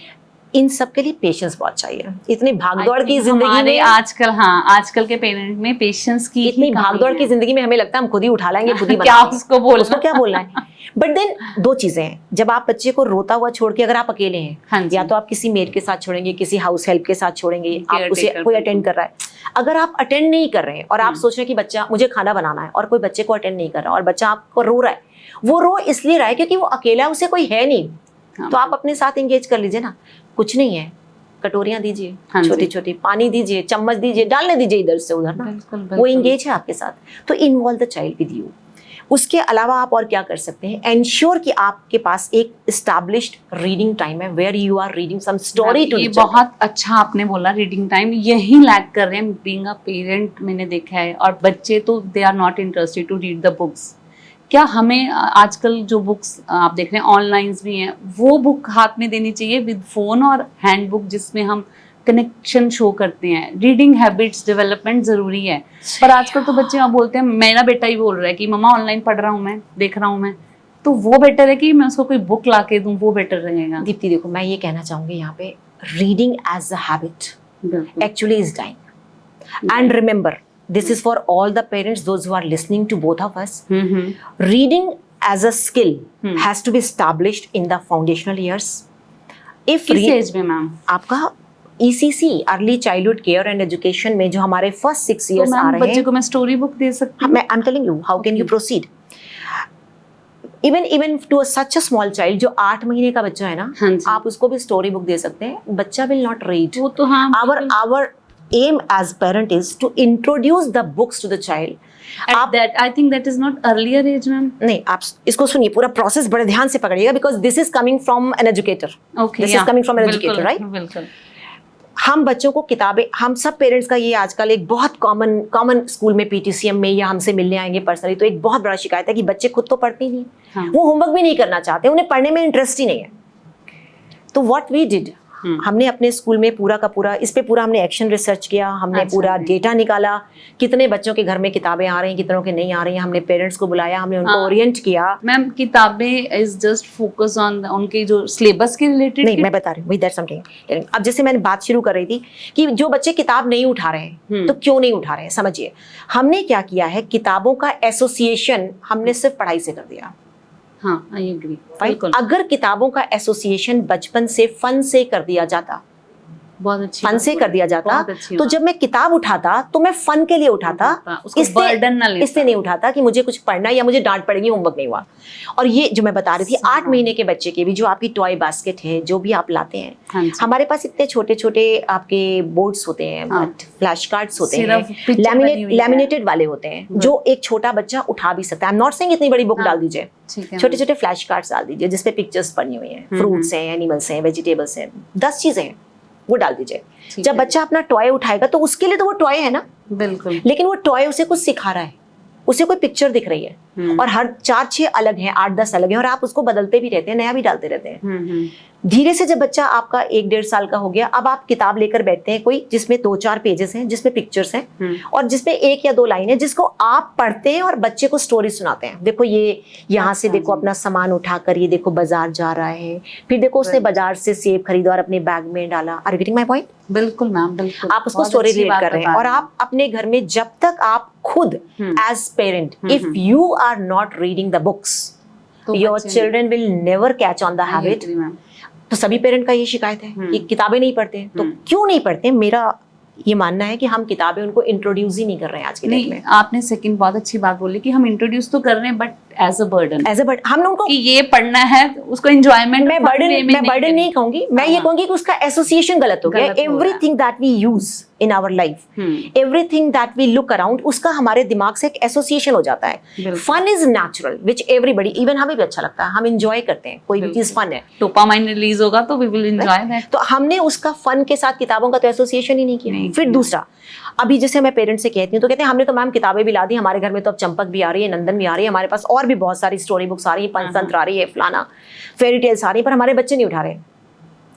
इन सब के लिए पेशेंस बहुत चाहिए। इतनी भागदौड़ की जिंदगी में आजकल के पेरेंट में पेशेंस की इतनी भागदौड़ की जिंदगी में हमें लगता है हम खुद ही उठा लाएंगे, खुद ही क्या उसको बोलना है। बट देन 2 चीजें हैं, जब आप बच्चे को रोता हुआ छोड़ के, अगर आप अकेले हैं, या तो आप किसी मेड के साथ छोड़ेंगे, किसी हाउस हेल्प के साथ छोड़ेंगे, आप उसे कोई अटेंड कर रहा है। अगर आप अटेंड नहीं कर रहे हैं और आप सोच रहे हैं कि बच्चा मुझे खाना बनाना है, और कोई बच्चे को अटेंड नहीं कर रहा और बच्चा आपको रो रहा है, वो रो इसलिए रहा है क्योंकि वो अकेला, उसे कोई है नहीं, तो आप अपने साथ एंगेज कर लीजिए ना। कुछ नहीं है, कटोरियां दीजिए, छोटी छोटी, पानी दीजिए, चम्मच दीजिए, डालने दीजिए इधर से उधर ना, वो एंगेज है आपके साथ, तो involve the child with you. उसके अलावा आप और क्या कर सकते हैं, एंश्योर कि आपके पास एक एस्टैब्लिश्ड रीडिंग टाइम है where you are reading some story to. ये बहुत अच्छा आपने बोला, रीडिंग टाइम यही लैक कर रहे हैं बीइंग अ पेरेंट, मैंने देखा है। और बच्चे तो they are not interested to read the books. क्या हमें आजकल जो बुक्स आप देख रहे हैं ऑनलाइन भी हैं, वो बुक हाथ में देनी चाहिए विद फोन और हैंड बुक, जिसमें हम कनेक्शन शो करते हैं। रीडिंग हैबिट्स डेवलपमेंट जरूरी है, पर आजकल तो बच्चे बोलते हैं, मेरा बेटा ही बोल रहा है कि मम्मा ऑनलाइन पढ़ रहा हूँ मैं, देख रहा हूँ मैं, तो वो बेटर है कि मैं उसको कोई बुक ला के दूँ, वो बेटर रहेगा। दीप्ति देखो, मैं ये कहना चाहूंगी यहाँ पे, reading as a habit actually is dying. And remember, this is for all the parents, those who are listening to both of us. Reading as a skill has to be established in the foundational years. If किस as में ma'am? आपका ECC early childhood care and education में जो हमारे first 6 years आ रहे हैं, बच्चे को मैं स्टोरी बुक दे सकती हूँ? मैं I'm telling you how can you proceed. Even to such a small child, जो 8 महीने का बच्चा है ना, आप उसको भी स्टोरी बुक दे सकते हैं। बच्चा will not read. वो तो हाँ, our aim as parent is to introduce the books to the child. that I think that is not earlier age ma'am. नहीं, आप इसको सुनिए, पूरा प्रोसेस बड़े ध्यान से पकड़िएगा, because this is coming from an educator. Okay, this is coming from an educator, right? बिल्कुल। हम बच्चों को किताबें, हम सब पेरेंट्स का ये आजकल एक बहुत कॉमन स्कूल में PTCM में या हमसे मिलने आएंगे पर्सनली, तो एक बहुत बड़ा शिकायत है कि बच्चे खुद तो पढ़ते ही नहीं, हाँ। वो होमवर्क भी नहीं करना चाहते, उन्हें पढ़ने में इंटरेस्ट ही नहीं है। तो व्हाट वी डिड, हमने अपने स्कूल में पूरा का पूरा इस पे पूरा हमने एक्शन रिसर्च किया, हमने पूरा डेटा निकाला, कितने बच्चों के घर में किताबें आ रही हैं, कितनों के नहीं आ रही हैं, हमने पेरेंट्स को बुलाया, हमने उनको ओरिएंट किया। मैम किताबें इज जस्ट फोकस ऑन उनके जो सिलेबस के रिलेटेड? नहीं, मैं बता रही हूँ, दैट्स समथिंग। अब जैसे मैंने बात शुरू कर रही थी कि जो बच्चे किताब नहीं उठा रहे हैं, तो क्यों नहीं उठा रहे हैं, समझिए। हमने क्या किया है, किताबों का एसोसिएशन हमने सिर्फ पढ़ाई से कर दिया। हाँ, आई एग्री। अगर किताबों का एसोसिएशन बचपन से फन से कर दिया जाता, बहुत अच्छी फन से कर दिया जाता, तो जब मैं किताब उठाता तो मैं फन के लिए उठाता, इससे नहीं उठाता कि मुझे कुछ पढ़ना या मुझे डांट पड़ेगी, होमवर्क नहीं हुआ। और ये जो मैं बता रही थी, 8 महीने के बच्चे के भी जो आपकी टॉय बास्केट है, जो भी आप लाते हैं, हमारे पास इतने छोटे छोटे आपके बोर्ड्स होते हैं, फ्लैश कार्ड्स होते हैं, लैमिनेटेड वाले होते हैं, जो एक छोटा बच्चा उठा भी सकता है। आई एम नॉट सेइंग इतनी बड़ी बुक डाल दीजिए, छोटे छोटे फ्लैश कार्ड्स डाल दीजिए जिसपे पिक्चर्स पड़ी हुई हैं, फ्रूट्स हैं, एनिमल्स हैं, वेजिटेबल्स हैं, 10 चीजें हैं, वो डाल दीजिए। जब बच्चा अपना टॉय उठाएगा तो उसके लिए तो वो टॉय है ना, बिल्कुल, लेकिन वो टॉय उसे कुछ सिखा रहा है, उसे कोई पिक्चर दिख रही है, और हर 4-6 अलग हैं, 8-10 अलग हैं, और आप उसको बदलते भी रहते हैं, नया भी डालते रहते हैं। धीरे से जब बच्चा आपका 1-1.5 साल का हो गया, अब आप किताब लेकर बैठते हैं कोई जिसमें 2-4 पेजेस हैं, जिसमें पिक्चर्स हैं, और जिसमें 1 या 2 लाइन है, जिसको आप पढ़ते हैं और बच्चे को स्टोरी सुनाते हैं। देखो ये यहाँ से देखो अपना सामान उठाकर, ये देखो बाजार जा रहा है, फिर देखो उसने बाजार से सेब खरीदा और अपने बैग में डाला। Are you getting my point? बिल्कुल मैम, बिल्कुल। आप उसको स्टोरी रिलेट कर रहे हैं, और आप अपने घर में जब तक आप खुद as parent, if you are not reading the books, your children will never catch on the habit. तो सभी पेरेंट का ये शिकायत है कि किताबें नहीं पढ़ते, तो क्यों नहीं पढ़ते? मेरा ये मानना है कि हम किताबें उनको इंट्रोड्यूस ही नहीं कर रहे हैं आज के डेट में। आपने सेकंड बहुत अच्छी बात बोली कि हम इंट्रोड्यूस तो कर रहे हैं, बट एज अ बर्डन, हम उनको कि ये पढ़ना है, उसको एंजॉयमेंट, मैं बर्डन नहीं कहूंगी, मैं ये कहूंगी कि उसका एसोसिएशन गलत हो गया। Everything that we use in our life, everything that we look around, उसका हमारे दिमाग से एक एसोसिएशन हो जाता है। Fun is natural, which everybody, even हमें भी अच्छा लगता है, हम एंजॉय करते हैं, कोई भी चीज फन है, डोपामाइन रिलीज होगा तो वी विल एंजॉय दैट। तो हमने उसका फन के साथ किताबों का तो एसोसिएशन ही नहीं किया। फिर दूसरा, अभी जैसे मैं पेरेंट्स से कहती हूँ तो कहते हैं हमने तो मैम किताबें भी ला दी, हमारे घर में तो अब चंपक भी आ रही है, नंदन भी आ रही है, हमारे पास और भी बहुत सारी स्टोरी बुक्स आ रही है, पंचतंत्र आ रही है, फलाना फेरी टेल्स आ रही है, पर हमारे बच्चे नहीं उठा रहे।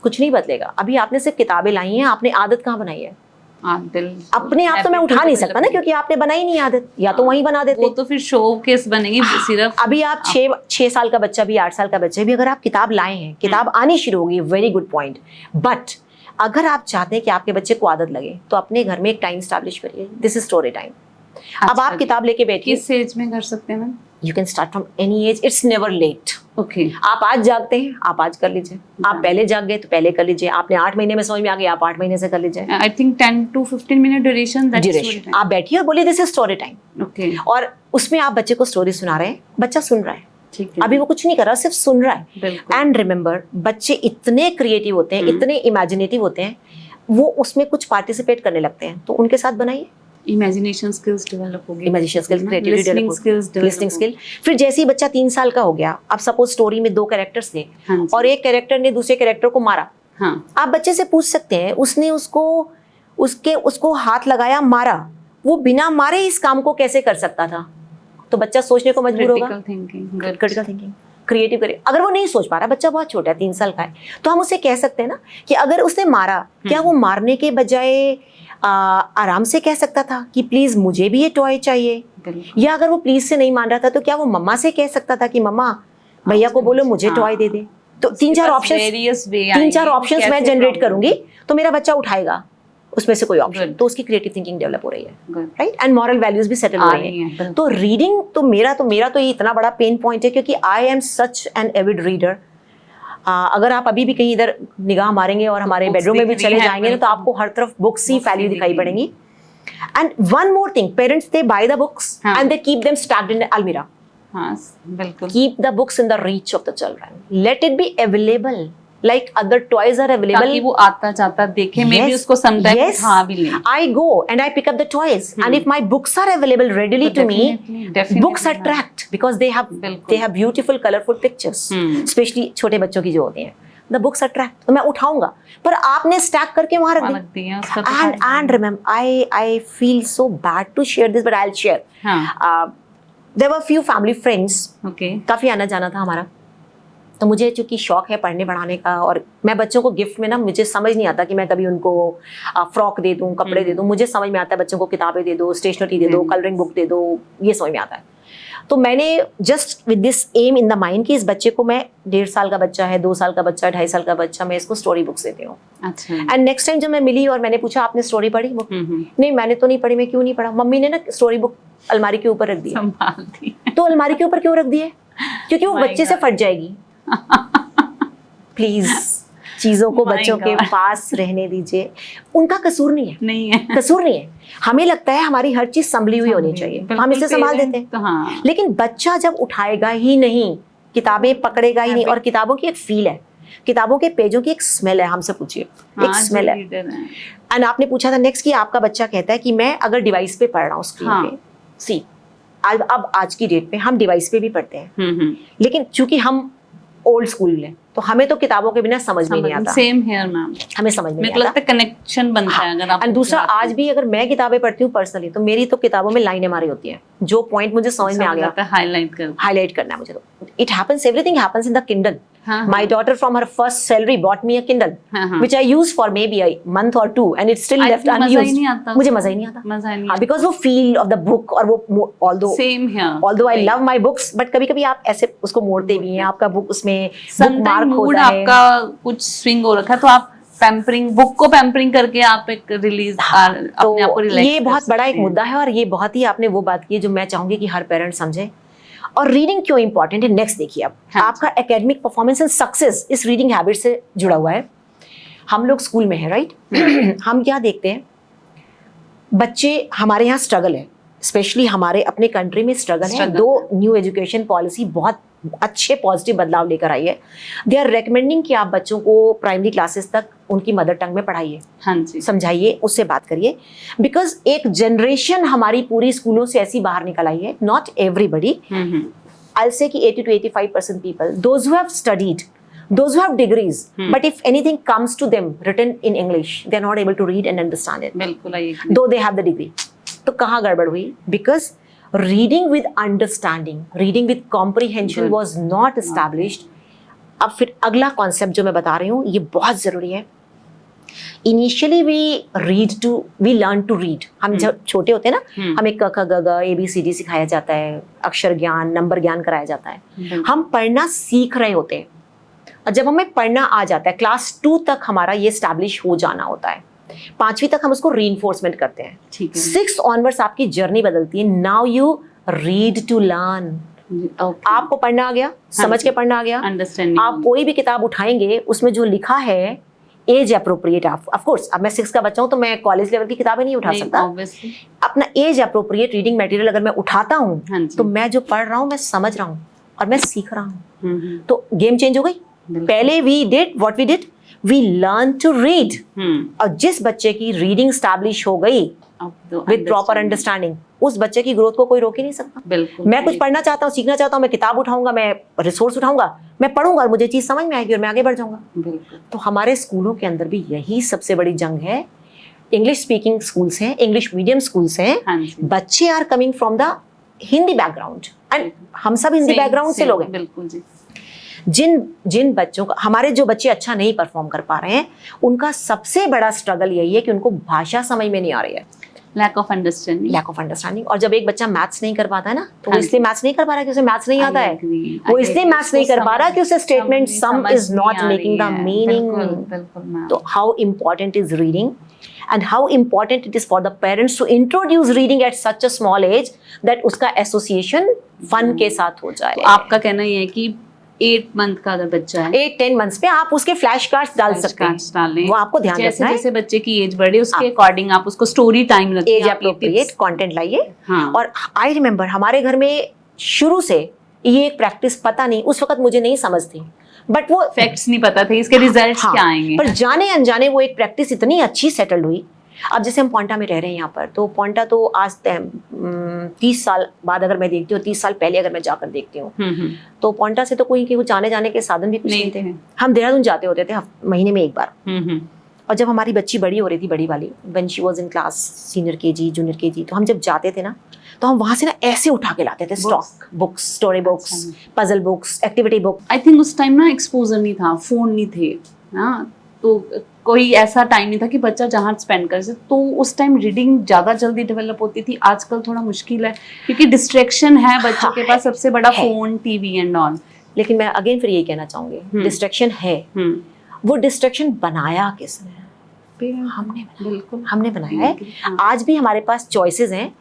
कुछ नहीं बदलेगा। अभी आपने सिर्फ किताबें लाई हैं, आपने आदत कहाँ बनाई है? अपने आप तो मैं उठा नहीं सकता ना, क्योंकि आपने बनाई नहीं आदत, या तो वहीं बना देते, वो तो फिर शो केस बनेगी सिर्फ। अभी आप 6 साल का बच्चा भी, 8 साल का बच्चा भी, अगर आप किताब लाए हैं, किताब आनी शुरू होगी, वेरी गुड पॉइंट। बट अगर आप चाहते हैं कि आपके बच्चे को आदत लगे, तो अपने घर में एक टाइम स्टैब्लिश करिए, दिस इज स्टोरी टाइम। अब आप किताब लेके बैठिए। किस एज में कर सकते हैं ma'am? You can start from any age, it's never late. Okay, आप आज जागते हैं, आप आज कर लीजिए, आप पहले जाग गए तो पहले कर लीजिए, आपने 8 महीने में समझ में आ गया, आप 8 महीने से कर लीजिए। I think 10 to 15 minute duration, आप बैठिए और बोलिए this is story time. Okay, और उसमें आप बच्चे को स्टोरी सुना रहे हैं, बच्चा सुन रहा है, अभी वो कुछ नहीं कर रहा, सिर्फ सुन रहा है। एंड रिमेंबर, बच्चे इतने क्रिएटिव होते हैं, इतने इमेजिनेटिव होते हैं, वो उसमें कुछ पार्टिसिपेट करने लगते हैं, तो उनके साथ बनाइए। इमेजिनेशन स्किल्स डेवलप होगी, imagination skills, creativity listening develop, skills, listening skill. फिर जैसे ही बच्चा 3 साल का हो गया, अब सपोज स्टोरी में 2 कैरेक्टर्स थे हाँ जी, और एक कैरेक्टर ने दूसरे कैरेक्टर को मारा, हाँ आप बच्चे से पूछ सकते हैं उसने उसको हाथ लगाया, मारा, वो बिना मारे इस काम को कैसे कर सकता था? तो बच्चा सोचने को मजबूर होगा, critical thinking, critical thinking, creative करे। अगर वो नहीं सोच पा रहा, बच्चा बहुत छोटा है, 3 साल का है, तो हम उसे कह सकते हैं ना कि अगर उसने मारा, क्या वो मारने के बजाय आराम से कह सकता था कि प्लीज मुझे भी ये टॉय चाहिए? या अगर वो प्लीज से नहीं मान रहा था तो क्या वो मम्मा से कह सकता था कि मम्मा भैया को बोलो मुझे टॉय दे दे? तो 3-4 ऑप्शंस मैं जनरेट करूंगी तो मेरा बच्चा उठाएगा उसमें से कोई ऑप्शन, तो उसकी क्रिएटिव थिंकिंग डेवलप हो रही है, राइट? एंड मॉरल वैल्यूज भी सेटल हो रही हैं। तो रीडिंग तो मेरा तो ये इतना बड़ा पेन पॉइंट है क्योंकि I am such an avid reader. अगर आप अभी भी कहीं इधर निगाह मारेंगे और हमारे बेडरूम में भी चले जाएंगे ना, तो आपको हर तरफ बुक्स ही फैली दिखाई पड़ेंगी। And one more thing, parents they buy the books and they keep them stacked in अलमीरा। हाँ बिल्कुल, keep the books in the reach of the children, let it be available like other toys are available, ताकि वो आता जाता देखे, मे भी उसको sometimes हाँ भी ले। I go and I pick up the toys and if my books are available readily to me, books attract because they have beautiful colorful pictures, especially छोटे बच्चों की जो होती हैं, the books attract, तो मैं उठाऊंगा, पर आपने stack करके वहाँ रख दिया। And remember, I feel so bad to share this but I'll share. There were few family friends, काफी आना जाना था हमारा, तो मुझे चूंकि शौक है पढ़ने पढ़ाने का और मैं बच्चों को गिफ्ट में ना, मुझे समझ नहीं आता कि मैं कभी उनको फ्रॉक दे दूं, कपड़े दे दूं। मुझे समझ में आता है बच्चों को किताबें दे दो, स्टेशनरी दे दो, कलरिंग बुक दे दो, ये समझ में आता है। तो मैंने just with this aim in the mind कि इस बच्चे को मैं 1.5 साल का बच्चा है, 2 साल का बच्चा, 2.5 साल का बच्चा, मैं इसको स्टोरी बुक्स देती हूँ। एंड नेक्स्ट टाइम जब मैं मिली और मैंने पूछा आपने स्टोरी पढ़ी बुक? नहीं मैंने तो नहीं पढ़ी। मैं क्यों नहीं पढ़ा? मम्मी ने ना स्टोरी बुक अलमारी के ऊपर रख दी। तो अलमारी के ऊपर क्यों रख दी है? क्योंकि वो बच्चे से फट जाएगी। प्लीज चीजों को बच्चों के पास रहने दीजिए, उनका कसूर नहीं है। कसूर नहीं है। हमें लगता है हमारी हर चीज संभली हुई होनी चाहिए, हम इसे संभाल देते हैं। हाँ। लेकिन बच्चा जब उठाएगा ही नहीं, किताबें पकड़ेगा ही नहीं, और किताबों की एक फील है, किताबों के पेजों की एक स्मेल है, हमसे पूछिए, एक स्मेल है। एंड आपने पूछा था नेक्स्ट कि आपका बच्चा कहता है कि मैं अगर डिवाइस पे पढ़ रहा हूँ स्क्रीन पे, सी अब आज की डेट पे हम डिवाइस पे भी पढ़ते हैं, लेकिन चूंकि हम ओल्ड स्कूल है तो हमें तो किताबों के बिना समझ में नहीं आता। सेम हियर मैम, हमें समझ में नहीं आता। लगता है कनेक्शन बनता है अगर आप। दूसरा, आज भी अगर मैं किताबें पढ़ती हूँ पर्सनली, तो मेरी तो किताबों में लाइनें मारी होती हैं, जो पॉइंट मुझे समझ में आ गया हाईलाइट करना है मुझे। तो it happens, everything happens in the Kindle. My daughter from her first salary bought me a Kindle, which I used for maybe a month or 2, and it's still left unused. मुझे मजा ही नहीं आता, because वो feel of the book, और वो although I love my books, but कभी-कभी आप ऐसे उसको मोड़ते भी हैं, आपका बुक उसमें bookmark होता है, आपका कुछ स्विंग हो रखा है, तो आप बुक को पैम्परिंग करके आप एक रिलीज अपने आप को रिलैक्स। ये बहुत बड़ा एक मुद्दा है और ये बहुत ही आपने वो बात की जो मैं चाहूंगी कि हर पेरेंट समझे। और रीडिंग क्यों इंपॉर्टेंट है, नेक्स्ट देखिए। अब आपका एकेडमिक परफॉर्मेंस एंड सक्सेस इस रीडिंग हैबिट से जुड़ा हुआ है। हम लोग स्कूल में हैं, राइट? हम क्या देखते हैं, बच्चे, हमारे यहाँ स्ट्रगल है, स्पेशली हमारे अपने कंट्री में स्ट्रगल है। 2 न्यू एजुकेशन पॉलिसी बहुत अच्छे पॉजिटिव बदलाव लेकर आई है। दे आर रेकमेंडिंग कि आप बच्चों को प्राइमरी क्लासेस तक उनकी मदर टंग में पढ़ाइए, समझाइए, उससे बात करिए, बिकॉज एक जनरेशन हमारी पूरी स्कूलों से ऐसी बाहर निकल आई है। नॉट एवरीबडी, आई से कि 80 to 85% people, those who have studied, those who have degrees, but if anything comes to them written in English, they are not able to read and understand it, though they have the degree. तो कहाँ गड़बड़ हुई? Because reading with understanding, reading with comprehension was not established. अब फिर अगला concept जो मैं बता रही हूँ ये बहुत जरूरी है। Initially we learn to read. हम जब छोटे होते हैं ना, हमें क ख ग घ ABCD सिखाया जाता है, अक्षर ज्ञान, नंबर ज्ञान कराया जाता है, हम पढ़ना सीख रहे होते हैं। और जब हमें पढ़ना आ जाता है, क्लास 2 तक हमारा ये स्टैब्लिश हो जाना होता है, 5वीं तक हम उसको रीइंफोर्समेंट करते हैं, 6 ऑनवर्ड्स आपकी जर्नी बदलती है। Now you read to learn. आपको पढ़ना आ गया, समझ के पढ़ना आ गया, आप कोई भी किताब उठाएंगे उसमें जो लिखा है एज अप्रोप्रिएट। ऑफ कोर्स अब मैं 6 का बच्चा हूँ तो मैं कॉलेज लेवल की किताबें नहीं उठा सकता। अपना एज अप्रोप्रिएट रीडिंग मटेरियल अगर मैं उठाता हूँ तो मैं जो पढ़ रहा हूँ मैं समझ रहा हूँ और मैं सीख रहा हूँ। तो गेम चेंज हो गई। पहले we did we learn to read, और जिस बच्चे की रीडिंग स्टैब्लिश हो गई विद प्रॉपर अंडरस्टैंडिंग, उस बच्चे की ग्रोथ को कोई रोक ही नहीं सकता। बिल्कुल। मैं कुछ पढ़ना चाहता हूँ, सीखना चाहता हूँ, मैं किताब उठाऊंगा, मैं रिसोर्स उठाऊंगा, मैं पढ़ूंगा और मुझे चीज समझ में आएगी और मैं आगे बढ़ जाऊंगा। बिल्कुल। तो हमारे स्कूलों के अंदर भी यही सबसे बड़ी जंग है। इंग्लिश स्पीकिंग स्कूल्स हैं, इंग्लिश मीडियम स्कूल्स हैं, हाँ जी। बच्चे are coming from the Hindi background and हम सब हिंदी बैकग्राउंड से लोग हैं। बिल्कुल जी। जिन बच्चों का, हमारे जो बच्चे अच्छा नहीं परफॉर्म कर पा रहे हैं, उनका सबसे बड़ा स्ट्रगल यही है कि उनको भाषा समझ में नहीं आ रही है, lack of understanding. Lack of understanding. और जब एक बच्चा मैथ्स नहीं कर पाता है ना, तो वो हाँ इसलिए मैथ्स नहीं कर पा रहा कि उसे मैथ्स नहीं आता है, वो इसलिए मैथ्स नहीं कर पा रहा कि उसे statement some is not making the meaning. बिल्कुल। तो how important is reading and how important it is for the parents to introduce reading at such a small age that उसका association fun के साथ हो जाए। तो आपका कहना ये है कि 8 मंथ का अगर बच्चा है, 8-10 मंथ्स पे आप उसके फ्लैश कार्ड्स डाल सकते हैं, वो आपको ध्यान रखना है। जैसे बच्चे की एज बढ़े उसके अकॉर्डिंग आप उसको स्टोरी टाइम रखिए, एज अप्रोप्रिएट कंटेंट लाइए। हाँ। और आई रिमेम्बर हमारे घर में शुरू से ये एक प्रैक्टिस, पता नहीं उस वक्त मुझे नहीं समझ थी, बट वो फैक्ट्स नहीं पता थे इसके रिजल्ट्स क्या आएंगे, पर जाने अनजाने वो एक प्रैक्टिस इतनी अच्छी सेटल हुई। अब जैसे हम पोंटा में रह रहे हैं यहाँ पर, तो पोंटा तो आज 30 साल बाद अगर मैं देखती हूँ, 30 साल पहले अगर मैं जाकर देखती हूँ, तो पोंटा से तो कोई कुछ आने जाने के साधन भी कुछ नहीं थे। हम देहरादून जाते होते थे महीने में एक बार। और जब हमारी बच्ची बड़ी हो रही थी, बड़ी वाली, when she was in class senior KG, junior KG, तो हम जब जाते थे ना, तो हम वहां से ना ऐसे उठा के लाते थे stock books, story books, puzzle books, activity book. I think उस टाइम ना एक्सपोजर नहीं था, फोन नहीं थे ना, तो कोई ऐसा टाइम नहीं था कि बच्चा जहाँ स्पेंड कर सके, तो उस टाइम रीडिंग ज़्यादा जल्दी डेवलप होती थी। आजकल थोड़ा मुश्किल है क्योंकि डिस्ट्रैक्शन है बच्चों के पास, सबसे बड़ा फोन, टीवी एंड ऑल। लेकिन मैं अगेन फिर ये कहना चाहूंगी, डिस्ट्रैक्शन है, वो डिस्ट्रैक्शन बनाया किसने? हमने। बिल्कुल हमने बनाया है। आज भी हमारे पास चॉइसेस हैं।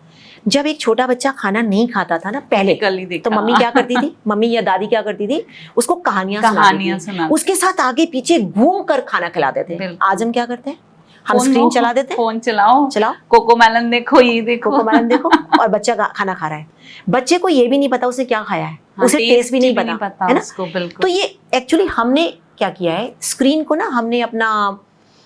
जब एक छोटा बच्चा खाना नहीं खाता था ना पहले, तो मम्मी क्या करती थी, मम्मी या दादी क्या करती थी, उसको कहानियां सुनाती, उसके साथ आगे पीछे घूम कर खाना खिलाते थे। आज हम क्या करते हैं, हम स्क्रीन चला देते हैं, फोन चलाओ, कोकोमेलन देखो, ये देखो, कोकोमेलन देखो, और बच्चा खाना खा रहा है। बच्चे को ये भी नहीं पता उसे क्या खाया है, उसे टेस्ट भी नहीं पता, है ना। तो ये एक्चुअली हमने क्या किया है, स्क्रीन को ना हमने अपना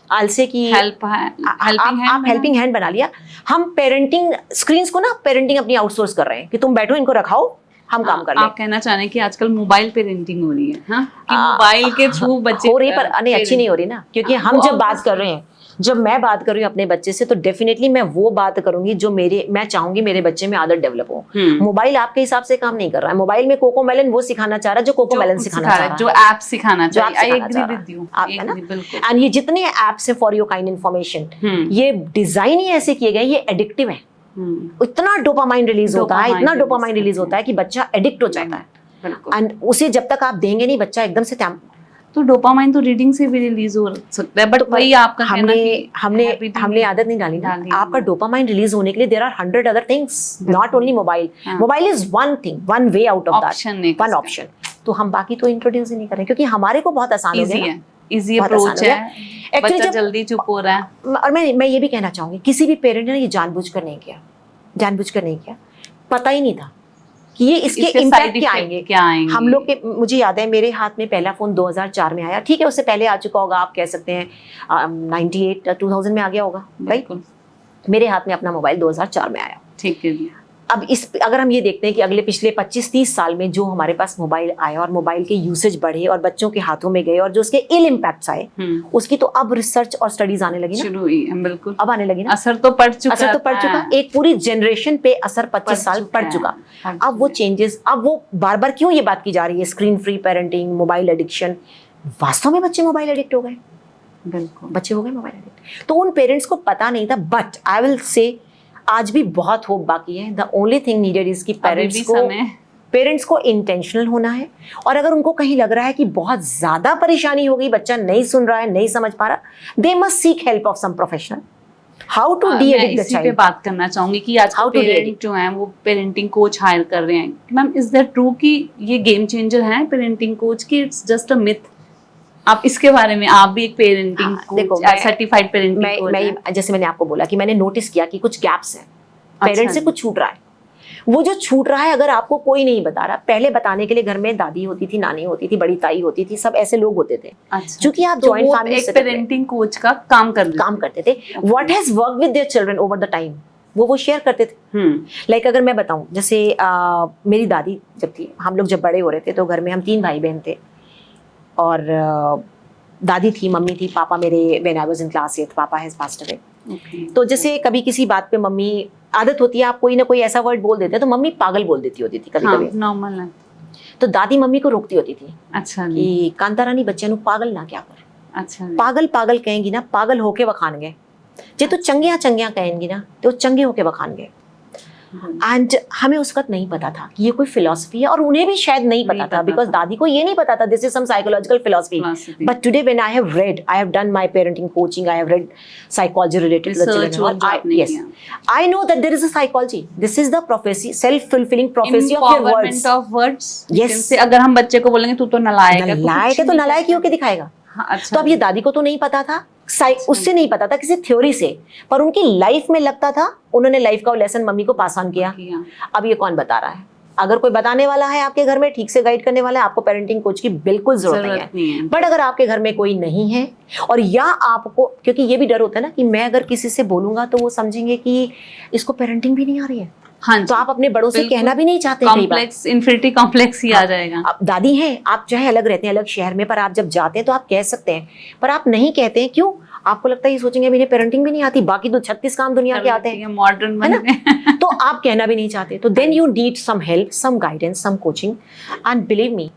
आलसे की हेल्पिंग हैंड बना लिया। हम पेरेंटिंग स्क्रीन्स को ना, पेरेंटिंग अपनी आउटसोर्स कर रहे हैं कि तुम बैठो, इनको रखाओ, हम काम कर लें। आप कहना चाह रहे हैं कि आजकल मोबाइल पेरेंटिंग हो रही है, हाँ? कि मोबाइल के थ्रू बच्चे हो रही, पर नहीं अच्छी नहीं हो रही ना, क्योंकि हम जब बात कर रहे हैं, जब मैं बात कर रही हूँ अपने बच्चे से, तो डेफिनेटली मैं वो बात करूंगी जो मैं चाहूंगी मेरे बच्चे में आदत डेवलप हो। मोबाइल आपके हिसाब से काम नहीं कर रहा है। मोबाइल में कोकोमेलन वो सिखाना चाह रहा है जो कोकोमेलन सिखाना चाह रहा है, जो ऐप सिखाना चाह रहा है। I agree with you, and ये जितने ऐप्स है फॉर योर काइंड इन्फॉर्मेशन, ये डिजाइन ही ऐसे किए गए, ये एडिक्टिव है। इतना डोपामाइन रिलीज होता है, इतना डोपामाइन रिलीज होता है कि बच्चा एडिक्ट हो जाता है। एंड उसे जब तक आप देंगे नहीं, बच्चा एकदम से तो डोपामाइन तो रीडिंग से भी रिलीज हो सकता है, बट वही आपका कहना कि हमने आदत नहीं डाली ना। आपका डोपामाइन रिलीज होने के लिए there are 100 other things, not only mobile. Mobile is one thing, one way out of that, one option. तो हम बाकी तो इंट्रोड्यूस ही नहीं करें, क्योंकि हमारे को बहुत आसान हो गया, इजी अप्रोच है, बच्चा जल्दी चुप हो रहा है। और मैं ये भी कहना चाहूंगी, किसी भी पेरेंट ने ये जानबूझकर नहीं किया, पता ही नहीं था कि ये इसके इम्पैक्ट क्या आएंगे। हम लोग के, मुझे याद है मेरे हाथ में पहला फोन 2004 में आया, ठीक है, उससे पहले आ चुका होगा, आप कह सकते हैं 98-2000 में आ गया होगा, राइट। मेरे हाथ में अपना मोबाइल 2004 में आया, ठीक है। अब अगर हम ये देखते हैं कि अगले पिछले 25-30 साल में जो हमारे पास मोबाइल आया और मोबाइल के यूसेज बढ़े और बच्चों के हाथों में गए और जो उसके इल इम्पैक्ट्स आए, उसकी तो अब रिसर्च और स्टडीज आने लगी ना, शुरू हुई है, बिल्कुल अब आने लगी ना। असर तो पड़ चुका, एक पूरी जनरेशन पे असर 25 साल पड़ चुका। अब वो चेंजेस, अब वो बार बार क्यों ये बात की जा रही है, screen free parenting, mobile addiction. वास्तव में बच्चे मोबाइल एडिक्ट हो गए, बिल्कुल बच्चे हो गए मोबाइल एडिक्ट। तो उन पेरेंट्स को पता नहीं था, बट आई विल से आज भी बहुत होप बाकी है। The only thing needed is कि पेरेंट्स को इंटेंशनल होना है, और अगर उनको कहीं लग रहा है कि बहुत ज्यादा परेशानी हो गई, बच्चा नहीं सुन रहा है, नहीं समझ पा रहा, they must seek help of some professional. How to de-addict the child, पे बात करना चाहूंगी कि आज पेरेंट जो हैं वो पेरेंटिंग कोच हायर कर रहे हैं। मैम, इज दैट ट्रू कि ये गेम चेंजर है पेरेंटिंग कोच, की इट्स जस्ट अ मिथ? आप इसके बारे में, आप भी एक parenting coach, certified parenting coach हैं। जैसे मैंने आपको बोला कि मैंने नोटिस किया कि कुछ गैप्स हैं, पेरेंट्स से कुछ छूट रहा है। वो जो छूट रहा है, अगर आपको कोई नहीं बता रहा, पहले बताने के लिए घर में दादी होती थी, नानी होती थी, बड़ी ताई होती थी, सब ऐसे लोग होते थे। अच्छा, क्योंकि आप तो जॉइंट वो फैमिली एक पेरेंटिंग कोच का काम करते थे। What has work with their children over the time, वो शेयर करते थे। लाइक अगर मैं बताऊं, जैसे मेरी दादी जब थी, हम लोग जब बड़े हो रहे थे तो घर में हम 3 भाई बहन थे, और दादी थी, मम्मी थी, पापा मेरे when I was in class 8 पापा हैज पास्ड अवे। तो जैसे कभी किसी बात पे मम्मी, आदत होती है आप कोई ना कोई ऐसा वर्ड बोल देते हैं तो मम्मी पागल बोल देती होती थी कभी कभी। नॉर्मल है। तो दादी मम्मी को रोकती होती थी। अच्छा कि कांता रानी बच्चे नु पागल ना क्या कर। अच्छा पागल पागल कहेंगी ना, पागल होके वखानगे। जे तो चंगिया चंगिया कहेंगी ना तो चंगे होके वखानगे। एंड हमें उस वक्त नहीं पता था कि ये कोई फिलॉसफी है, और उन्हें भी शायद नहीं पता था, बिकॉज दादी को ये नहीं पता था this is some psychological philosophy. But today when I have read, I have done my parenting coaching, I have read psychology related to the children, yes, I know that there is a psychology, this is the prophecy, self fulfilling prophecy of your words. Yes, अगर हम बच्चे को बोलेंगे तू तो नालायक है तो नालायक ही होके दिखाएगा। अच्छा, तो अब ये दादी को तो नहीं पता था, उससे नहीं पता था, किसी थ्योरी से, पर उनकी लाइफ में लगता था, उन्होंने लाइफ का लेसन मम्मी को पास ऑन किया। अब ये कौन बता रहा है? अगर कोई बताने वाला है आपके घर में, ठीक से गाइड करने वाला है, आपको पेरेंटिंग कोच की बिल्कुल जरूरत नहीं है। बट अगर आपके घर में कोई नहीं है, और या आपको, क्योंकि ये भी डर होता है ना कि मैं अगर किसी से बोलूंगा तो वो समझेंगे कि इसको पेरेंटिंग भी नहीं आ रही है, हाँ, तो आप अपने बड़ों से कहना भी नहीं चाहते। कॉम्प्लेक्स, इन्फिनिटी कॉम्प्लेक्स ही आ जाएगा। आप दादी हैं, आप चाहे अलग रहते हैं, अलग शहर में, पर आप जब जाते हैं तो आप कह सकते हैं, पर आप नहीं कहते हैं। क्यों? आपको लगता है ये सोचेंगे मेरे पेरेंटिंग भी नहीं आती, बाकी तो 36 काम दुनिया के आते हैं, मॉडर्न है ना। तो आप कहना भी नहीं चाहते, तो then you need some help, some guidance, some coaching. And believe me,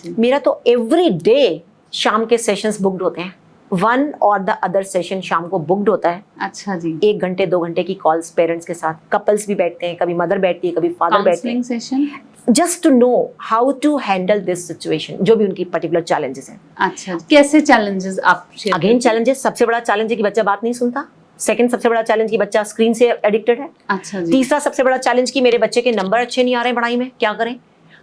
मेरा तो एवरी डे शाम के सेशंस बुक्ड होते हैं, 1 और द अदर सेशन शाम को बुक्ड होता है। अच्छा जी। 1 घंटे 2 घंटे की कॉल्स पेरेंट्स के साथ, कपल्स भी बैठते हैं, कभी मदर बैठती है, कभी फादर बैठते हैं, session, just to know how to handle this situation, जो भी उनकी पर्टिकुलर चैलेंजेस हैं। अच्छा, कैसे चैलेंजेस आप शेयर? अगेन चैलेंजेस, सबसे बड़ा चैलेंज है कि बच्चा बात नहीं सुनता। सेकंड सबसे बड़ा चैलेंज कि बच्चा स्क्रीन से एडिक्टेड है। अच्छा जी। तीसरा सबसे बड़ा चैलेंज कि मेरे बच्चे के नंबर अच्छे नहीं आ रहे हैं पढ़ाई में, क्या करें?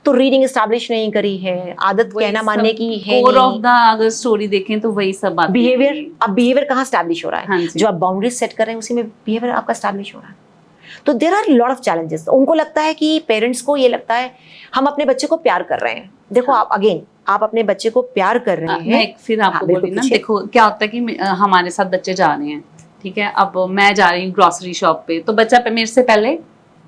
तो रीडिंग एस्टैब्लिश नहीं करी है, आदत कहना मानने की है, कोर ऑफ द अगर स्टोरी देखें तो वही सब बात। बिहेवियर, अब बिहेवियर कहाँ एस्टैब्लिश हो रहा है? हाँ, जो आप बाउंड्रीज सेट कर रहे हैं उसी में बिहेवियर आपका एस्टैब्लिश हो रहा है। तो there are lot of challenges. उनको लगता है कि पेरेंट्स को ये लगता है हम अपने बच्चे को प्यार कर रहे हैं। देखो आप अगेन, आप अपने बच्चे को प्यार कर रहे हैं। मैं फिर आपको बोली ना, देखो क्या होता है कि हमारे साथ बच्चे जा रहे हैं, ठीक है, अब मैं जा रही हूँ ग्रोसरी शॉप पे, तो बच्चा मेरे से पहले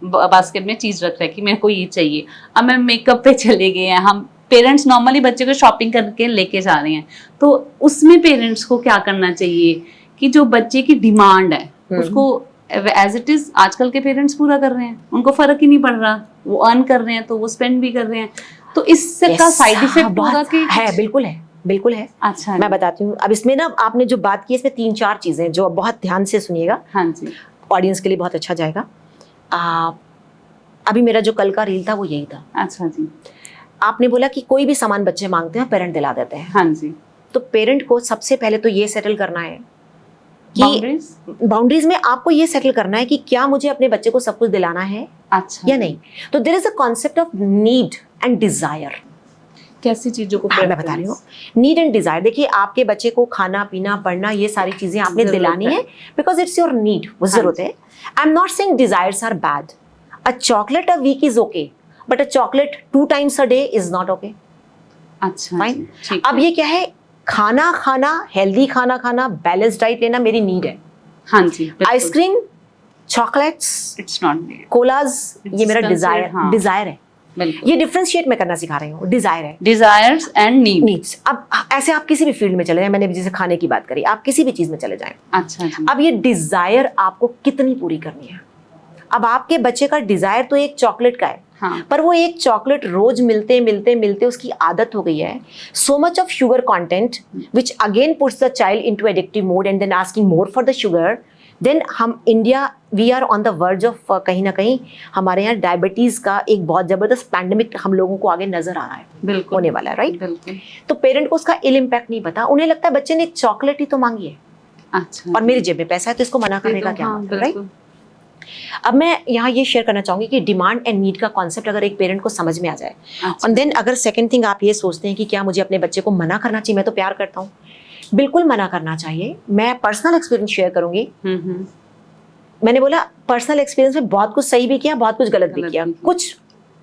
बास्केट में चीज रख रहा है कि मेरे को ये चाहिए। अब मैं मेकअप पे चले गए हैं, हम पेरेंट्स नॉर्मली बच्चे को शॉपिंग करके लेके जा रहे हैं, तो उसमें पेरेंट्स को क्या करना चाहिए कि जो बच्चे की डिमांड है उसको एज इट इज आजकल के पेरेंट्स पूरा कर रहे हैं, उनको फर्क ही नहीं पड़ रहा, वो अर्न कर रहे हैं तो वो स्पेंड भी कर रहे हैं, तो इससे का साइड इफेक्ट होगा कि है? बिल्कुल है, बिल्कुल है। अच्छा, मैं बताती हूँ। अब इसमें ना आपने जो बात की, इसमें 3-4 चीजें जो बहुत ध्यान से सुनिएगा। हाँ जी, ऑडियंस के लिए बहुत अच्छा जाएगा। अभी मेरा जो कल का रील था वो यही था। अच्छा जी। आपने बोला कि कोई भी सामान बच्चे मांगते हैं पेरेंट दिला देते हैं। हाँ जी। तो पेरेंट को सबसे पहले तो ये सेटल करना है कि बाउंड्रीज में आपको ये सेटल करना है कि क्या मुझे अपने बच्चे को सब कुछ दिलाना है, अच्छा, या नहीं। तो there is a concept of need and desire. कैसी चीजों को मैं बता रही हूँ, नीड एंड डिजायर। देखिए आपके बच्चे को खाना पीना पढ़ना ये सारी चीजें आपने दिलानी है बिकॉज इट्स योर नीड, वो जरूरत है। I am not saying desires are bad. A chocolate a week is okay, but a chocolate 2 times a day is not okay. अच्छा, फाइन। अब ये क्या है? खाना खाना, हेल्दी खाना खाना, बैलेंस डाइट लेना मेरी नीड है। हाँ जी। Ice cream, chocolates, it's not collage, ये मेरा डिजायर डिजायर है। बिल्कुल। ये डिफरेंशिएट मैं करना सिखा रही हूँ। डिजायर है, डिजायर्स एंड नीड्स। अब ऐसे आप किसी भी फील्ड में चले जाएं, मैंने जैसे खाने की बात करी, आप किसी भी चीज में चले जाएं। अच्छा जी। अब ये डिजायर आपको कितनी पूरी करनी है? अब आपके बच्चे का डिजायर तो एक चॉकलेट का है, हाँ, पर वो एक चॉकलेट रोज मिलते मिलते मिलते उसकी आदत हो गई है। So much of sugar content which again puts the child into addictive mode and then asking more for the sugar. Then हम India, we are on the verge of कहीं ना कहीं हमारे यहाँ डायबिटीज का एक बहुत जबरदस्त पैंडेमिक हम लोगों को आगे नजर आ रहा है, बिल्कुल होने वाला है, राइट? बिल्कुल। तो पेरेंट को उसका इल इम्पैक्ट नहीं पता, उन्हें लगता है बच्चे ने एक चॉकलेट ही तो मांगी है, अच्छा, और मेरी जेब में पैसा है तो इसको मना करने का क्या हाँ, मतलब, राइट? अब मैं यहाँ ये शेयर करना चाहूंगी कि डिमांड एंड नीड का कॉन्सेप्ट अगर एक पेरेंट को समझ में आ जाए, और देन अगर सेकंड थिंग आप ये सोचते हैं कि क्या मुझे अपने बच्चे को मना करना चाहिए, मैं तो प्यार करता हूँ, बिल्कुल मना करना चाहिए। मैं पर्सनल एक्सपीरियंस शेयर करूंगी। मैंने बोला पर्सनल एक्सपीरियंस में बहुत कुछ सही भी किया, बहुत कुछ गलत भी किया। कुछ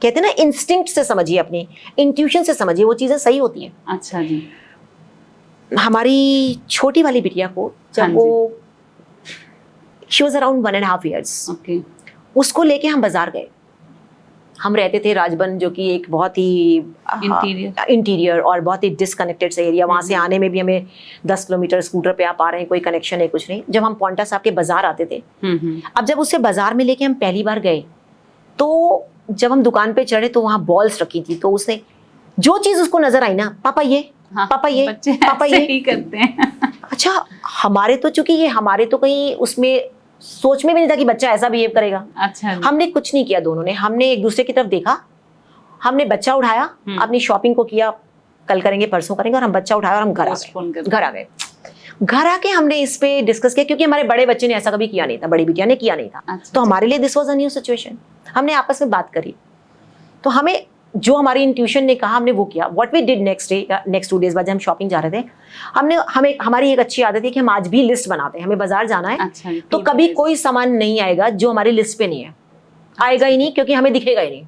कहते हैं ना इंस्टिंक्ट से समझिए, अपनी इंट्यूशन से समझिए, वो चीजें सही होती हैं। अच्छा जी। हमारी छोटी वाली बिटिया को जब वो she was around 1.5 years, okay, उसको लेके हम बाजार गए। हम रहते थे राजबन, जो कि एक बहुत ही इंटीरियर और बहुत ही डिसकनेक्टेड सा एरिया। वहाँ से आने में भी हमें 10 किलोमीटर स्कूटर पे आप आ रहे हैं, कोई कनेक्शन है कुछ नहीं। जब हम पॉन्टा साहब के बाजार आते थे, अब जब उसे बाजार में लेके हम पहली बार गए, तो जब हम दुकान पे चढ़े तो वहाँ बॉल्स रखी थी। तो उसने जो चीज उसको नजर आई ना, पापा ये, हाँ, पापा ये, बच्चे पापा ऐसे ये ही करते हैं। अच्छा, हमारे तो चूंकि ये हमारे तो कहीं उसमें सोच में भी नहीं था कि बच्चा ऐसा बिहेव करेगा। अच्छा जी। हमने कुछ नहीं किया दोनों ने, हमने एक दूसरे की तरफ देखा, हमने बच्चा उठाया, अपनी शॉपिंग को किया, कल करेंगे परसों करेंगे, और हम बच्चा उठाया और हम घर आ गए। घर आके हमने इस पे डिस्कस किया, क्योंकि हमारे बड़े बच्चे ने ऐसा कभी किया नहीं था, बड़ी बिटिया ने किया नहीं था। अच्छा, तो हमारे लिए this was a new situation. हमने आपस में बात करी, तो हमें जो हमारी इंट्यूशन ने कहा हमने वो किया। What we did next day, next 2 days बाद जब हम शॉपिंग जा रहे थे, हमारी एक अच्छी आदत है कि हम आज भी लिस्ट बनाते हैं। हमें बाजार जाना है, अच्छा, तो कभी कोई सामान नहीं आएगा जो हमारी लिस्ट पे नहीं है, आएगा ही नहीं, क्योंकि हमें दिखेगा ही नहीं।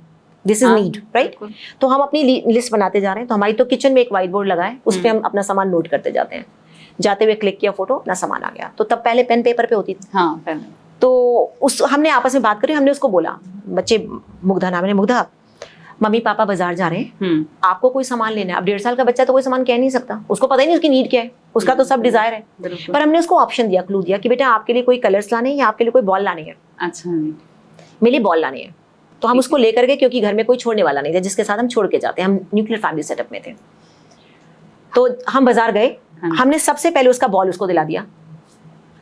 This is need, right. तो हम अपनी लिस्ट बनाते जा रहे हैं। तो हमारी तो किचन में एक व्हाइट बोर्ड लगा है, उस पर हम अपना सामान नोट करते जाते हैं। जाते हुए क्लिक किया फोटो, अपना सामान आ गया। तो तब पहले पेन पेपर पे होती थी। हाँ, पहले। तो हमने आपस में बात करी, हमने उसको बोला, बच्चे मुग्धा नाम है, मुग्धा मम्मी पापा बाजार जा रहे हैं, आपको कोई सामान लेना है। अब 1.5 साल का बच्चा तो कोई सामान कह नहीं सकता, उसको पता ही नहीं उसकी नीड क्या है, उसका तो सब डिजायर है। पर हमने उसको ऑप्शन दिया, क्लू दिया कि बेटा आपके लिए कोई कलर्स लाने हैं या आपके लिए कोई बॉल लानी है। अच्छा, मेरे लिए बॉल लानी है। तो हम उसको लेकर गए, क्योंकि घर में कोई छोड़ने वाला नहीं था जिसके साथ हम छोड़ के जाते हैं। हम न्यूक्लियर फैमिली सेटअप में थे। तो हम बाजार गए, हमने सबसे पहले उसका बॉल उसको दिला दिया,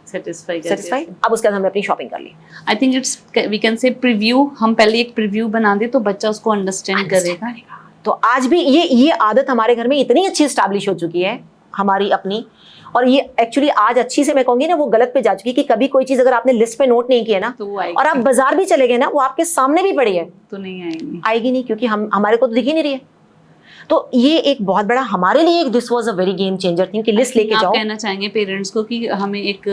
सेटिस्फाई। अब उसके बाद हमने अपनी शॉपिंग कर ली। I think it's we can say preview. हम पहले एक प्रीव्यू बना दे तो बच्चा उसको अंडरस्टैंड करेगा। तो आज भी ये आदत हमारे घर में इतनी अच्छी स्टैब्लिश हो चुकी है हमारी अपनी, और ये एक्चुअली आज अच्छी से मैं कहूंगी ना, वो गलत पे जा चुकी है कि कभी कोई चीज अगर आपने लिस्ट पे नोट नहीं किया ना, तो और आप बाजार भी चले गए ना, वो आपके सामने भी पड़ी है तो नहीं आएगी नहीं, क्योंकि हमारे को तो दिख ही नहीं रही है। तो ये एक बहुत बड़ा हमारे लिए एक this was a very game changer thing कि लिस्ट लेके जाओ। आप कहना चाहेंगे पेरेंट्स को कि हमें एक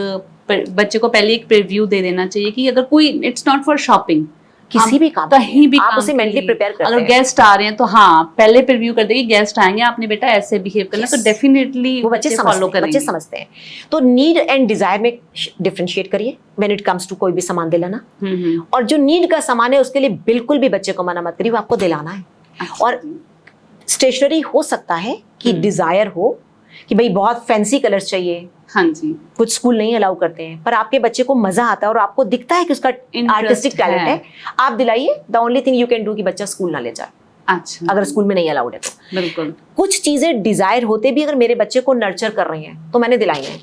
बच्चे को पहले एक प्रीव्यू दे देना चाहिए कि अगर कोई, इट्स नॉट फॉर शॉपिंग, किसी भी काम, कहीं भी आप उसे मेंटली प्रिपेयर करते हैं। अगर गेस्ट आ रहे हैं तो हाँ, पहले प्रीव्यू कर दे कि गेस्ट आएंगे, आपने बेटा ऐसे बिहेव करना, तो डेफिनेटली वो बच्चे फॉलो करेंगे, बच्चे समझते हैं। तो नीड एंड डिजायर में डिफरेंशिएट करिए व्हेन इट कम्स टू कोई भी सामान दिलाना। और जो नीड का सामान है उसके लिए बिल्कुल भी बच्चे को मना मत करिए, वो आपको दिलाना है। और स्टेशनरी हो सकता है कि डिजायर हो कि भाई बहुत फैंसी कलर्स चाहिए, हाँ जी, कुछ स्कूल नहीं अलाउ करते हैं, पर आपके बच्चे को मजा आता है और आपको दिखता है कि उसका आर्टिस्टिक टैलेंट है, आप दिलाइए। The only thing you can do कि बच्चा स्कूल ना ले जाए, अच्छा, अगर स्कूल में नहीं अलाउड है तो। बिल्कुल। कुछ चीजें डिजायर होते भी अगर मेरे बच्चे को नर्चर कर रही हैं तो मैंने दिलाई है।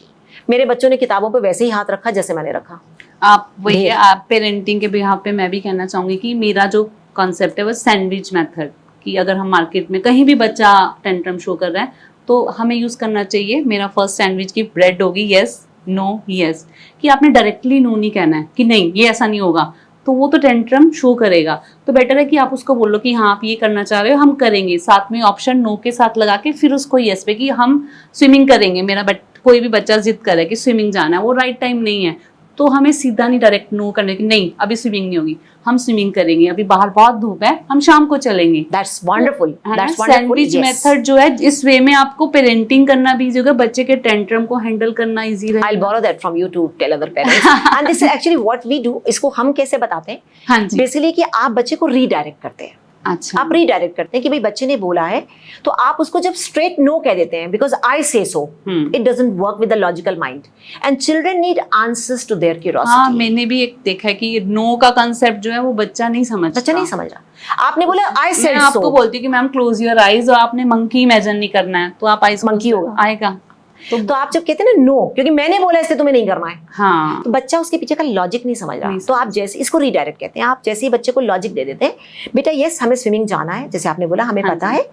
मेरे बच्चों ने किताबों पे वैसे ही हाथ रखा जैसे मैंने रखा। आप वही, आप पेरेंटिंग के बिहाफ पे मैं भी कहना चाहूंगी कि मेरा जो कॉन्सेप्ट है वो सैंडविच मेथड, कि अगर हम मार्केट में कहीं भी बच्चा टेंट्रम शो कर रहा है तो हमें यूज करना चाहिए, मेरा फर्स्ट सैंडविच की ब्रेड होगी यस नो यस, कि आपने डायरेक्टली नो नहीं कहना है कि नहीं ये ऐसा नहीं होगा, तो वो तो टेंट्रम शो करेगा। तो बेटर है कि आप उसको बोलो कि हाँ आप ये करना चाह रहे हो, हम करेंगे, साथ में ऑप्शन नो के साथ लगा के फिर उसको यस पे कि हम स्विमिंग करेंगे। मेरा कोई भी बच्चा जिद करे कि स्विमिंग जाना है, वो राइट टाइम नहीं है, तो हमें सीधा नहीं डायरेक्ट नो करने की, नहीं अभी स्विमिंग नहीं होगी, हम स्विमिंग करेंगे, अभी बाहर बहुत धूप है, हम शाम को चलेंगे। That's wonderful. सैंडविच मेथड जो है, इस वे में आपको पेरेंटिंग करना भी इजी होगा, बच्चे के टेंट्रम को हैंडल करना इजी रहेगा। I'll borrow that from you to tell other parents. And this is actually what we do. इसको हम कैसे बताते हैं? हाँ जी, बेसिकली कि आप बच्चे को रीडायरेक्ट करते हैं। अच्छा, आप रीडायरेक्ट करते हैं कि भाई बच्चे ने बोला है, तो आप उसको जब स्ट्रेट नो कह देते हैं, because I say so, it doesn't work with the logical mind and children need answers to their curiosity. हाँ, मैंने भी एक देखा है कि नो का कंसेप्ट जो है वो बच्चा नहीं समझता। बच्चा नहीं समझ रहा। आपने बोला आई सेड सो, मैं आपको बोलती हूँ कि मैम क्लोज योर आईज, और आपने मंकी इमेजिन नहीं करना है, तो आप आईज मंकी होगा, आएगा। तो आप जब कहते हैं ना नो, क्योंकि मैंने बोला इसलिए तुम्हें नहीं करना है, हाँ, तो बच्चा उसके पीछे का लॉजिक नहीं समझ रहा। तो आप जैसे इसको रीडायरेक्ट कहते हैं, आप जैसे ही बच्चे को लॉजिक दे देते हैं, बेटा यस हमें स्विमिंग जाना है, जैसे आपने बोला हमें पता है,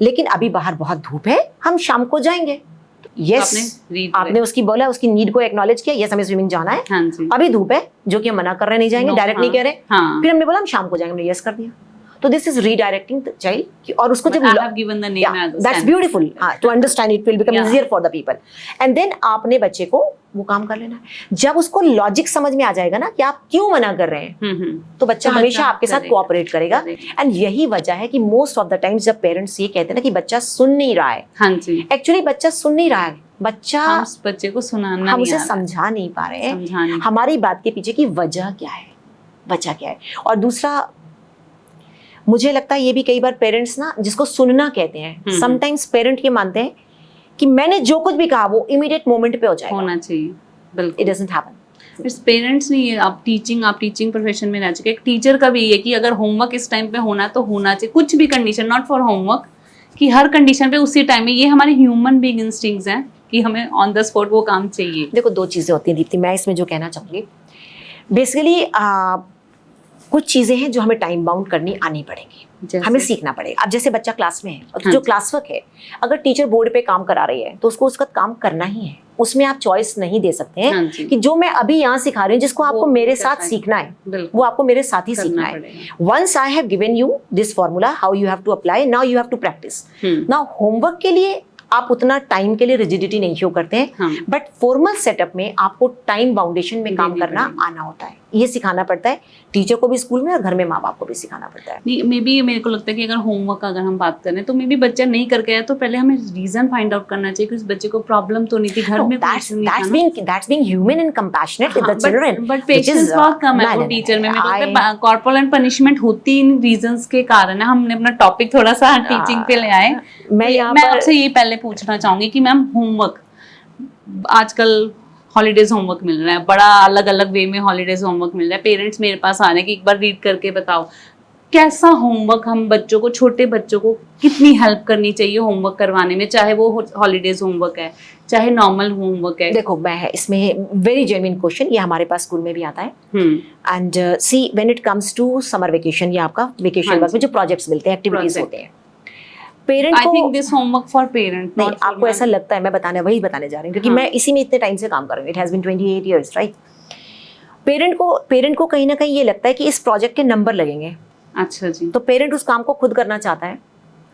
लेकिन अभी बाहर बहुत धूप है, हम शाम को जाएंगे। यस, आपने उसकी बोला, उसकी नीड को एक्नॉलेज किया, यस हमें स्विमिंग जाना है, हाँ जी, अभी धूप है, जो कि हम मना कर रहे नहीं जाएंगे, डायरेक्ट नहीं कह रहे। हाँ, फिर हमने बोला हम शाम को जाएंगे, हमने यस कर दिया। तो this is redirecting the child, और उसको जब I have given the name as a that's beautiful, to understand it will become Yeah. Easier for the people. And then आपने बच्चे को वो काम कर लेना है। जब उसको लॉजिक समझ में आ जाएगा ना कि आप क्यों मना कर रहे हैं, तो बच्चा तो हमेशा बच्चा आपके साथ करेगा, कोऑपरेट करेगा। करेगा। एंड यही वजह है कि मोस्ट ऑफ द टाइम्स जब पेरेंट्स ये कहते हैं ना कि बच्चा सुन नहीं रहा है, हाँ जी, एक्चुअली बच्चा सुन नहीं रहा है, बच्चा हम उस बच्चे को सुनाना हम नहीं उसे आ रहा है, समझा नहीं पा रहे हैं समझा नहीं। हमारी बात के पीछे की वजह क्या है, वजह क्या है। और दूसरा मुझे लगता है ये भी कई बार पेरेंट्स ना जिसको सुनना कहते हैं, समटाइम्स पेरेंट ये मानते हैं कि मैंने जो कुछ भी कहा वो इमीडिएट मोमेंट पे हो जाएगा। होना चाहिए, इट बिल्कुल। Doesn't happen. इट्स पेरेंट्स नहीं है, आप टीचिंग प्रोफेशन में रह चुके, एक टीचर का भी ये कि अगर होमवर्क इस टाइम पे होना तो होना चाहिए, कुछ भी कंडीशन, नॉट फॉर होमवर्क, कि हर कंडीशन पे उसी टाइम में, ये हमारे ह्यूमन बीइंग इंस्टिंक्ट्स हैं कि हमें ऑन द स्पॉट वो काम चाहिए। देखो दो चीजें होती हैं दीप्ति, मैं इसमें जो कहना चाहूंगी बेसिकली कुछ चीजें हैं जो हमें टाइम बाउंड करनी आनी पड़ेंगी, जैसे? हमें सीखना पड़ेगा। अब जैसे बच्चा क्लास में है और हाँ जो जी। क्लास वर्क है, अगर टीचर बोर्ड पे काम करा रही है तो उसको उसका काम करना ही है, उसमें आप चॉइस नहीं दे सकते हैं हाँ जी। कि जो मैं अभी यहाँ सिखा रही हूँ जिसको आपको मेरे करना साथ है। सीखना है बिल्कुल, वो आपको मेरे साथ ही करना सीखना है। पड़ेगा। Once I have given you this formula how you have to apply, now you have to practise. Now homework के लिए आप उतना टाइम के लिए रिजिडिटी नहीं शो करते हैं, हाँ। बट फॉर्मल सेटअप में आपको टाइम बाउंडेशन में काम देनी करना पड़ेगी। आना होता है, ये सिखाना पड़ता है टीचर को भी स्कूल में और घर में माँ बाप को भी सिखाना पड़ता है। नहीं, मे बी मेरे को लगता है कि अगर होमवर्क अगर हम बात करें तो मे बी बच्चा नहीं करके आया तो पहले हमें रीजन फाइंड आउट करना चाहिए कि उस बच्चे को प्रॉब्लम तो नहीं थी घर में, that's being human and compassionate with the children, but which is, patience बहुत कम है नहीं, वो नहीं, टीचर में। नहीं, मेरे को लगता है कॉर्पोरल पनिशमेंट होती इन रीजंस के कारण है। हमने अपना टॉपिक थोड़ा सा टीचिंग पे ले आए। मैं यहाँ मैं पर आपसे ये पहले पूछना चाहूंगी कि मैम होमवर्क आजकल हॉलीडेज होमवर्क मिल रहा है, बड़ा अलग अलग वे में हॉलीडेज होमवर्क मिल रहा है, पेरेंट्स मेरे पास आ रहे हैं कि एक बार रीड करके बताओ कैसा होमवर्क, हम बच्चों को, छोटे बच्चों को कितनी हेल्प करनी चाहिए होमवर्क करवाने में, चाहे वो हॉलीडेज होमवर्क है चाहे नॉर्मल होमवर्क है। देखो मैं इसमें वेरी जेन्युइन क्वेश्चन, ये हमारे पास स्कूल में भी आता है। And see when it comes to summer vacation या आपका वेकेशन हाँ वर्क में जो प्रोजेक्ट्स मिलते हैं, एक्टिविटीज Project. होते हैं, पेरेंट आई को think this homework for parent, नहीं, आपको ऐसा लगता है, मैं वही बताने जा रही हूँ क्योंकि हाँ। मैं इसी में इतने टाइम से काम कर रही हूँ, it has been 28 years right. Parent को कहीं ना कहीं ये लगता है कि इस प्रोजेक्ट के नंबर लगेंगे, अच्छा जी, तो पेरेंट उस काम को खुद करना चाहता है।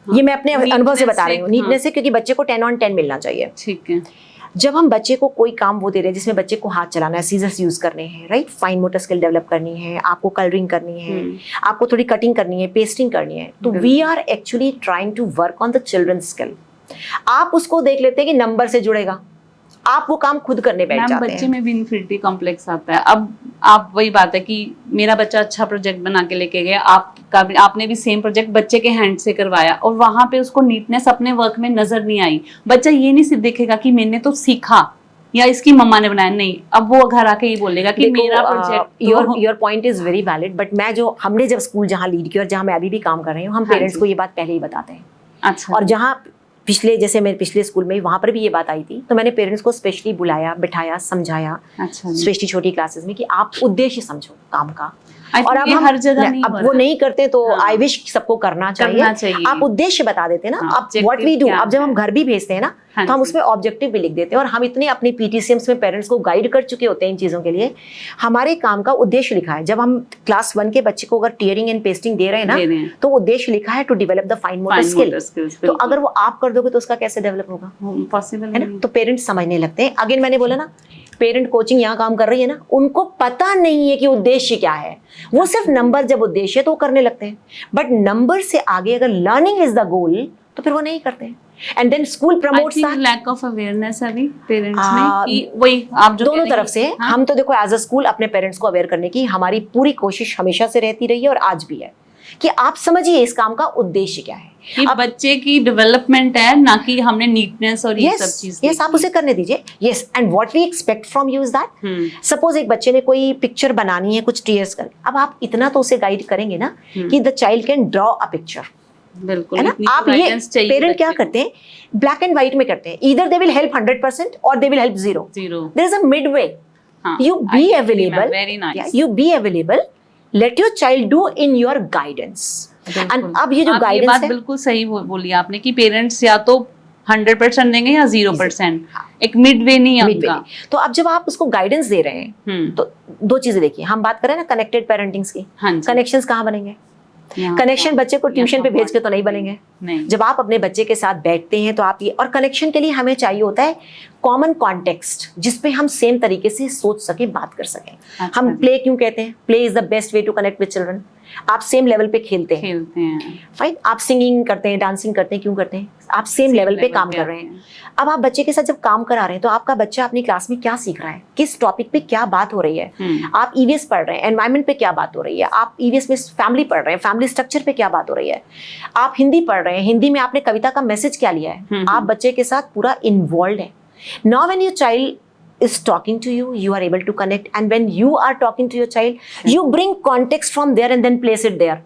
हाँ। ये मैं अपने अनुभव से Neatness बता रही हूँ, से, नीटनेस हाँ। से, क्योंकि बच्चे को 10 on 10 मिलना चाहिए। ठीक है। जब हम बच्चे को कोई काम वो दे रहे हैं जिसमें बच्चे को हाथ चलाना है, सीजर्स यूज करने हैं, right, fine motor skill develop करनी है, आपको कलरिंग करनी है, आपको थोड़ी कटिंग करनी है, पेस्टिंग करनी है, तो we are actually trying to work on the children's skill. आप उसको देख लेते हैं कि नंबर से जुड़ेगा, आप वो काम खुद करने बैठ मैम जाते बच्चे हैं। में भी इन्फिनिटी कॉम्प्लेक्स आता है। अब आप वही बात है कि मेरा बच्चा अच्छा प्रोजेक्ट बना के लेके गया, आपने भी सेम प्रोजेक्ट बच्चे के हैंड से करवाया और वहां पे उसको नीटनेस अपने वर्क में नजर नहीं आई। बच्चा ये नहीं सिर्फ देखेगा कि मैंने तो सीखा या इसकी मम्मा ने बनाया, नहीं, अब वो घर आके ये बोलेगा कि मेरा project. Your point is very valid, but मैं जो हमने जब स्कूल जहाँ लीड किया और जहाँ मैं अभी भी काम कर रही हूँ, हम हाँ पेरेंट्स जी। को ये बात पहले ही बताते हैं। अच्छा, और जहाँ पिछले, जैसे मेरे पिछले स्कूल में, वहाँ पर भी ये बात आई थी, तो मैंने पेरेंट्स को स्पेशली बुलाया, बिठाया, समझाया, अच्छा जी। स्पेशली छोटी क्लासेस में, कि आप उद्देश्य समझो काम का। I think और अब ये हम हर जगह नहीं अब हो वो रहा। नहीं करते तो हाँ। आई विश सबको करना करना चाहिए। चाहिए। आप उद्देश्य बता देते हैं ना, हाँ, अब व्हाट वी objective डू, क्या अब जब हम है? घर भी भेजते हैं ना, हाँ तो हम जी। उसमें ऑब्जेक्टिव भी लिख देते हैं, और हम इतने अपने पीटीसीएम्स में पेरेंट्स को गाइड कर चुके होते हैं इन चीजों के लिए। हमारे काम का उद्देश्य लिखा है, जब हम क्लास 1 के बच्चे को अगर टीयरिंग एंड पेस्टिंग दे रहे हैं दे रहे ना, हैं। तो उद्देश्य लिखा है to develop the fine motor Fine skill. motor skills, तो अगर वो आप कर दोगे तो उसका कैसे डेवलप होगा, पॉसिबल है ना। तो पेरेंट्स समझने लगते हैं। अगेन मैंने बोला ना, पेरेंट कोचिंग यहाँ काम कर रही है ना, उनको पता नहीं है कि उद्देश्य क्या है, वो सिर्फ नंबर, जब उद्देश्य है तो वो करने लगते हैं, बट नंबर से आगे अगर लर्निंग इज द गोल तो फिर वो नहीं करते हैं। And then school promotes that. Lack of awareness अभी पेरेंट्स में कि वही आप जो दोनों कह रही तरफ से हैं, हाँ? हम तो देखो एज अ स्कूल अपने पेरेंट्स को अवेयर करने की हमारी पूरी कोशिश हमेशा से रहती रही है और आज भी है, कि आप समझिए इस काम का उद्देश्य क्या है। कि बच्चे की डेवलपमेंट है, ना कि हमने नीटनेस और ये सब चीज यस, आप उसे करने दीजिए। Yes, and what we expect from you is that, suppose एक बच्चे ने कोई पिक्चर बनानी है कुछ टीयर्स कर, अब आप इतना तो उसे गाइड करेंगे ना कि the child can draw a picture, बिल्कुल, है ना। इतनी आप ये guidance चाहिए पेरेंट क्या बच्चे को। करते हैं, ब्लैक एंड व्हाइट में करते हैं, ईदर दे विल हेल्प 100% और they will help 0। There is a mid way, हाँ, you be I agree, available ma'am, very nice. yeah, you be available, let your child do in your guidance। बिल्कुल। and अब ये जो आप ये guidance बात है, बिल्कुल सही बोली आपने कि पेरेंट्स या तो 100% देंगे या 0%, एक मिड वे नहीं है midway। उनका। तो अब जब आप उसको गाइडेंस दे रहे हैं, तो दो चीजें देखिए, हम बात करें ना कनेक्टेड पेरेंटिंग्स की, हाँ जी, कनेक्शंस कहाँ बनेंगे, कनेक्शन बच्चे को ट्यूशन पे भेज के तो नहीं बनेंगे। नहीं। जब आप अपने बच्चे के साथ बैठते हैं तो आप ये, और कनेक्शन के लिए हमें चाहिए होता है कॉमन कॉन्टेक्स्ट जिसपे हम सेम तरीके से सोच सके, बात कर सकें। अच्छा हम जी। प्ले क्यों कहते हैं? Play is the best way to connect with children. आप सेम लेवल पे खेलते हैं, फाइन। आप सिंगिंग करते हैं, डांसिंग करते हैं, क्यों करते हैं? आप सेम लेवल पे काम कर रहे हैं। अब आप बच्चे के साथ जब काम करा रहे हैं तो आपका बच्चा अपनी क्लास में क्या सीख रहा है, किस टॉपिक पे क्या बात हो रही है, आप ईवीएस पढ़ रहे हैं, एनवायरमेंट पे क्या बात हो रही है, आप ईवीएस में फैमिली पढ़ रहे हैं, फैमिली स्ट्रक्चर पे क्या बात हो रही है, आप हिंदी पढ़ रहे हैं, हिंदी में आपने कविता का मैसेज क्या लिया है, आप बच्चे के साथ पूरा इन्वॉल्व है। Now when your child is talking to you, you are able to connect, and when you are talking to your child, you bring context from there and then place it there.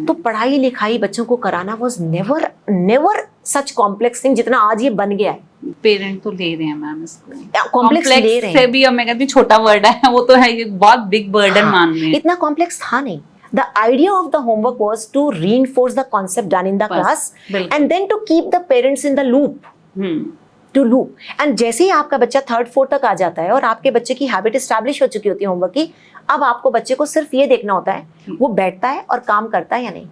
तो पढ़ाई लिखाई बच्चों को कराना was never such complex thing जितना आज ये बन गया है। पेरेंट तो ले रहे हैं मैम इसको, कॉम्प्लेक्स ले रहे से हैं भी, अब मैं कहती हूँ छोटा वर्ड है वो तो है, ये बहुत बिग बर्डन मान रहे हैं। इतना कॉम्प्लेक्स था नहीं। The idea of the homework was to reinforce the concept done in the class and then to keep the parents in the loop. To loop. And जैसे ही आपका बच्चा 3rd 4th तक आ जाता है और आपके बच्चे की हैबिट एस्टैब्लिश हो चुकी होती है होमवर्क की, अब आपको बच्चे को सिर्फ ये देखना होता है वो बैठता है और काम करता है या नहीं।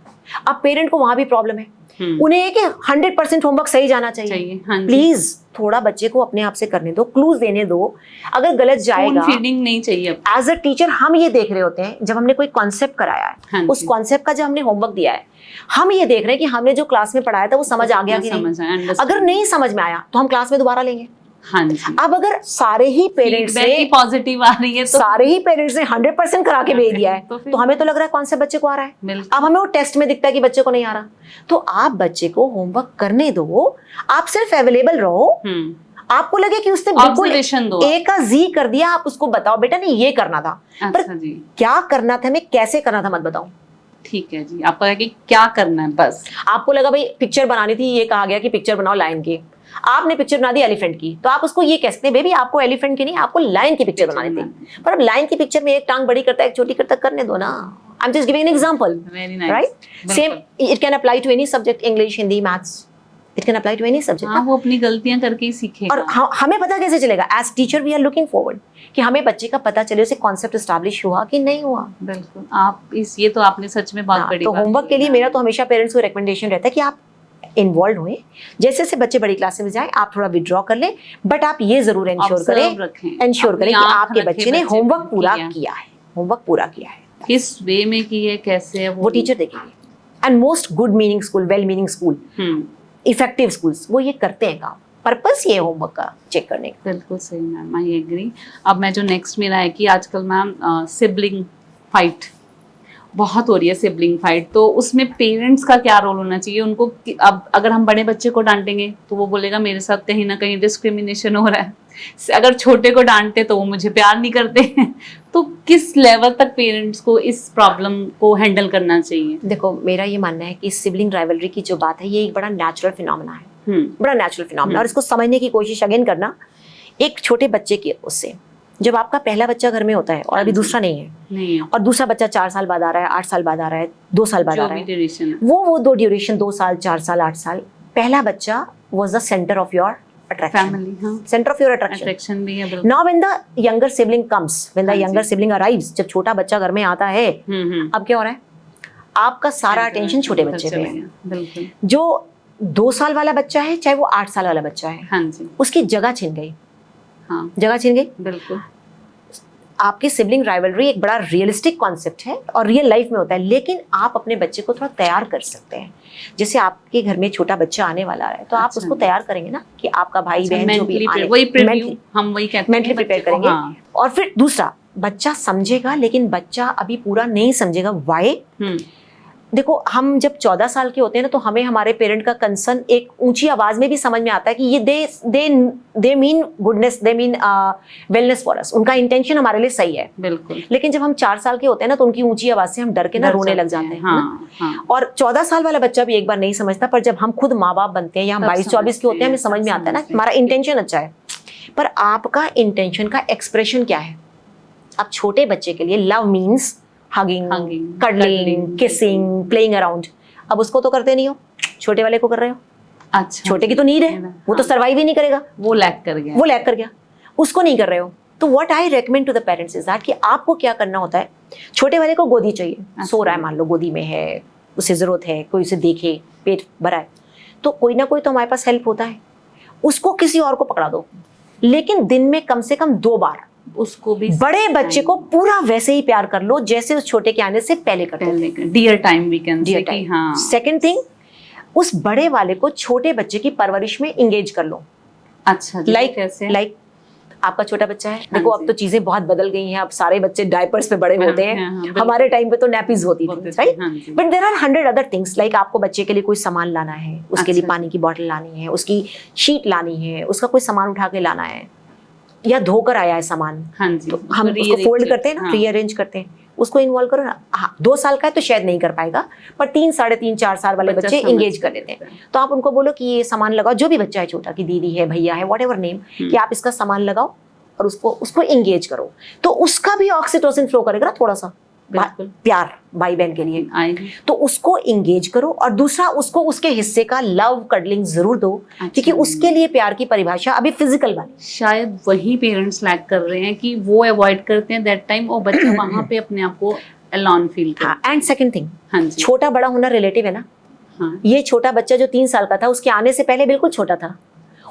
अब पेरेंट को वहां भी प्रॉब्लम है, उन्हें ये कि 100% होमवर्क सही जाना चाहिए। प्लीज थोड़ा बच्चे को अपने आप से करने दो, क्लूज देने दो। अगर गलत जाएगा, फीडिंग नहीं चाहिए। एज अ टीचर हम ये देख रहे होते हैं जब हमने कोई कॉन्सेप्ट कराया है, उस कॉन्सेप्ट का जब हमने होमवर्क दिया है, हम ये देख रहे हैं कि हमने जो क्लास में पढ़ाया था वो समझ आ गया कि नहीं। अगर नहीं समझ में आया तो हम क्लास में दोबारा लेंगे। हाँ जी। अब अगर सारे ही पेरेंट्स ने पॉजिटिव आ रही है तो सारे ही पेरेंट्स ने 100% करा के भेज दिया है तो हमें तो लग रहा है कौन से बच्चे को आ रहा है। अब हमें वो टेस्ट में दिखता है कि बच्चे को नहीं आ रहा। तो आप बच्चे को होमवर्क करने दो, आप सिर्फ अवेलेबल रहो। आपको लगे कि उसने बिल्कुल ए का जी कर दिया, आप उसको बताओ बेटा नहीं ये करना था, पर क्या करना था, हमें कैसे करना था मत बताओ। ठीक है जी, आपको लगा कि क्या करना है, बस आपको लगा भाई पिक्चर बनानी थी, ये कहा गया कि पिक्चर बनाओ लायन की, आपने पिक्चर बना दी एलिफेंट की, तो आप उसको ये कह सकते हैं बेबी आपको एलिफेंट की नहीं, आपको लायन की पिक्चर बनानी थी। पर अब लायन की पिक्चर में एक टांग बड़ी करता है एक छोटी करता, करने दो ना। I am just giving an example, right? Same it can apply to any subject, English, Hindi, maths, it can apply to any subject. हाँ, वो अपनी गलतियां करके ही सीखेगा। और हमें पता कैसे चलेगा? As teacher we are looking forward कि हमें बच्चे का पता चले उसे कॉन्सेप्ट एस्टैब्लिश हुआ कि नहीं हुआ। बिल्कुल, आप ये तो आपने सच में बहुत बड़ी तो होमवर्क के लिए मेरा तो हमेशा पेरेंट्स को रिकमेंडेशन रहता है कि आप इन्वॉल्व हुए, जैसे जैसे बच्चे बड़ी क्लास में जाएं आप थोड़ा विड्रॉ कर लें, बट आप ये जरूर इंश्योर करें कि आपके बच्चे ने होमवर्क पूरा किया है, होमवर्क पूरा किया है। किस वे में की है, कैसे है, वो टीचर देखेंगे। And most good meaning school, well meaning school, effective schools वो ये करते हैं काम, पर्पस ये होमवर्क का चेक करने का। बिल्कुल सही मैम, आई एग्री। अब मैं जो नेक्स्ट मेरा है कि आजकल मैम सिबलिंग फाइट बहुत हो रही है, सिबलिंग फाइट, तो उसमें पेरेंट्स का क्या रोल होना चाहिए उनको? अब अगर हम बड़े बच्चे को डांटेंगे तो वो बोलेगा मेरे साथ कहीं ना कहीं डिस्क्रिमिनेशन हो रहा है, अगर छोटे को डांटे तो वो मुझे प्यार नहीं करते तो किस लेवल तक पेरेंट्स को इस प्रॉब्लम को हैंडल करना चाहिए? देखो मेरा ये मानना है कि सिबलिंग राइवलरी की जो बात है ये एक बड़ा नेचुरल फिनोमेना है, बड़ा नेचुरल फिनोमेना, और इसको समझने की कोशिश अगेन करना एक छोटे बच्चे की उससे। जब आपका पहला बच्चा घर में होता है और अभी दूसरा नहीं है, और दूसरा बच्चा 4 साल बाद आ रहा है, 8 साल बाद आ रहा है, 2 साल बाद आ रहा है, वो 2 ड्यूरेशन 2 साल 4 साल 8 साल, पहला बच्चा was the centre of your attraction, center of your attraction भी है। Now when the younger sibling comes, when the younger sibling arrives, जब छोटा बच्चा घर में आता है, अब क्या हो रहा है? आपका सारा अटेंशन छोटे बच्चे पे है। जो 2 साल वाला बच्चा है, चाहे वो 8 साल वाला बच्चा है, उसकी जगह छिन गई, जगह छिन गई। बिल्कुल। आपकी सिबलिंग राइवलरी एक बड़ा रियलिस्टिक कॉन्सेप्ट है और रियल लाइफ में होता है, लेकिन आप अपने बच्चे को थोड़ा तैयार कर सकते हैं। जैसे आपके घर में छोटा बच्चा आने वाला है तो आप उसको तैयार करेंगे ना कि आपका भाई बहन जो भी हम वही कहते हैं, मेंटली प्रिपेयर करेंगे। और फिर दूसरा, बच्चा समझेगा लेकिन बच्चा अभी पूरा नहीं समझेगा। व्हाई? देखो हम जब 14 साल के होते हैं ना तो हमें हमारे पेरेंट का कंसर्न एक ऊंची आवाज में भी समझ में आता है कि ये they mean goodness, they mean wellness for us, उनका इंटेंशन हमारे लिए सही है। बिल्कुल। लेकिन जब हम 4 साल के होते हैं ना तो उनकी ऊंची आवाज से हम डर के ना रोने लग जाते हैं। हाँ। और 14 साल वाला बच्चा भी एक बार नहीं समझता, पर जब हम खुद माँ बाप बनते हैं या हम 22-24 के होते हैं, हमें समझ में आता है ना हमारा इंटेंशन अच्छा है, पर आपका इंटेंशन का एक्सप्रेशन क्या है। अब छोटे बच्चे के लिए love means hugging, cuddling, kissing, playing around. अब उसको तो करते नहीं हो, छोटे वाले को कर रहे हो। अच्छा, छोटे की तो नीड है, वो तो सर्वाइव ही नहीं करेगा, वो लैग कर गया, उसको नहीं कर रहे हो। तो what I recommend to the parents is that कि आपको क्या करना होता है, छोटे वाले को गोदी चाहिए, सो रहा है मान लो गोदी में है, उसे ज़रूरत है, कोई उसे देखे, पेट भरा है, तो कोई ना कोई तो हमारे पास हेल्प होता है। उसको किसी और को पकड़ा दो, लेकिन दिन में कम से कम 2 बार उसको भी बड़े बच्चे को पूरा वैसे ही प्यार कर लो जैसे उस छोटे के आने से पहले करते थे। Dear time we can say Dear कि time. हाँ। सेकंड थिंग, उस बड़े वाले को छोटे बच्चे की परवरिश में इंगेज कर लो। अच्छा जी, लाइक कैसे? लाइक आपका छोटा बच्चा है, हाँ देखो अब जी। तो चीजें बहुत बदल गई हैं, अब सारे बच्चे डायपर्स पे बड़े हाँ, होते हैं। हाँ, हाँ, बिल्कुल। हमारे टाइम पे तो नैपीज होती होते थी, थे, राइट? हाँ जी। But there are 100 other things, like आपको बच्चे के लिए कोई सामान लाना है, उसके लिए अच्छा। पानी की बोतल लानी है, उसकी शीट लानी है, उसका कोई सामान उठा के लाना है, या धोकर आया है सामान, हाँ जी, तो हम उसको फोल्ड करते हैं ना, रीअरेंज करते हैं, उसको इन्वॉल्व करो ना। हाँ, 2 साल का है तो शायद नहीं कर पाएगा, पर 3, 3.5, 4 साल वाले बच्चा बच्चे समझ इंगेज कर लेते हैं। तो आप उनको बोलो कि ये सामान लगाओ, जो भी बच्चा है छोटा, कि दीदी है, भैया है, व्हाटएवर नेम, कि आप इसका सामान लगाओ और उसको इंगेज करो, तो उसका भी ऑक्सीटोसिन फ्लो करेगा ना थोड़ा सा, बिल्कुल। प्यार भाई बहन के लिए। आएगी। तो उसको इंगेज करो, और दूसरा उसको उसके हिस्से का लव कडलिंग जरूर दो, क्योंकि उसके लिए प्यार की परिभाषा अभी फिजिकल वाली। शायद वही पेरेंट्स लैक कर रहे हैं कि वो अवॉइड करते हैं दैट टाइम, और बच्चा वहां पे अपने आप को अलोन फील करता है। हाँ, एंड सेकंड थिंग, हाँ जी। छोटा बड़ा होना रिलेटिव है ना। हाँ। ये छोटा बच्चा जो 3 साल का था, उसके आने से पहले बिल्कुल छोटा था,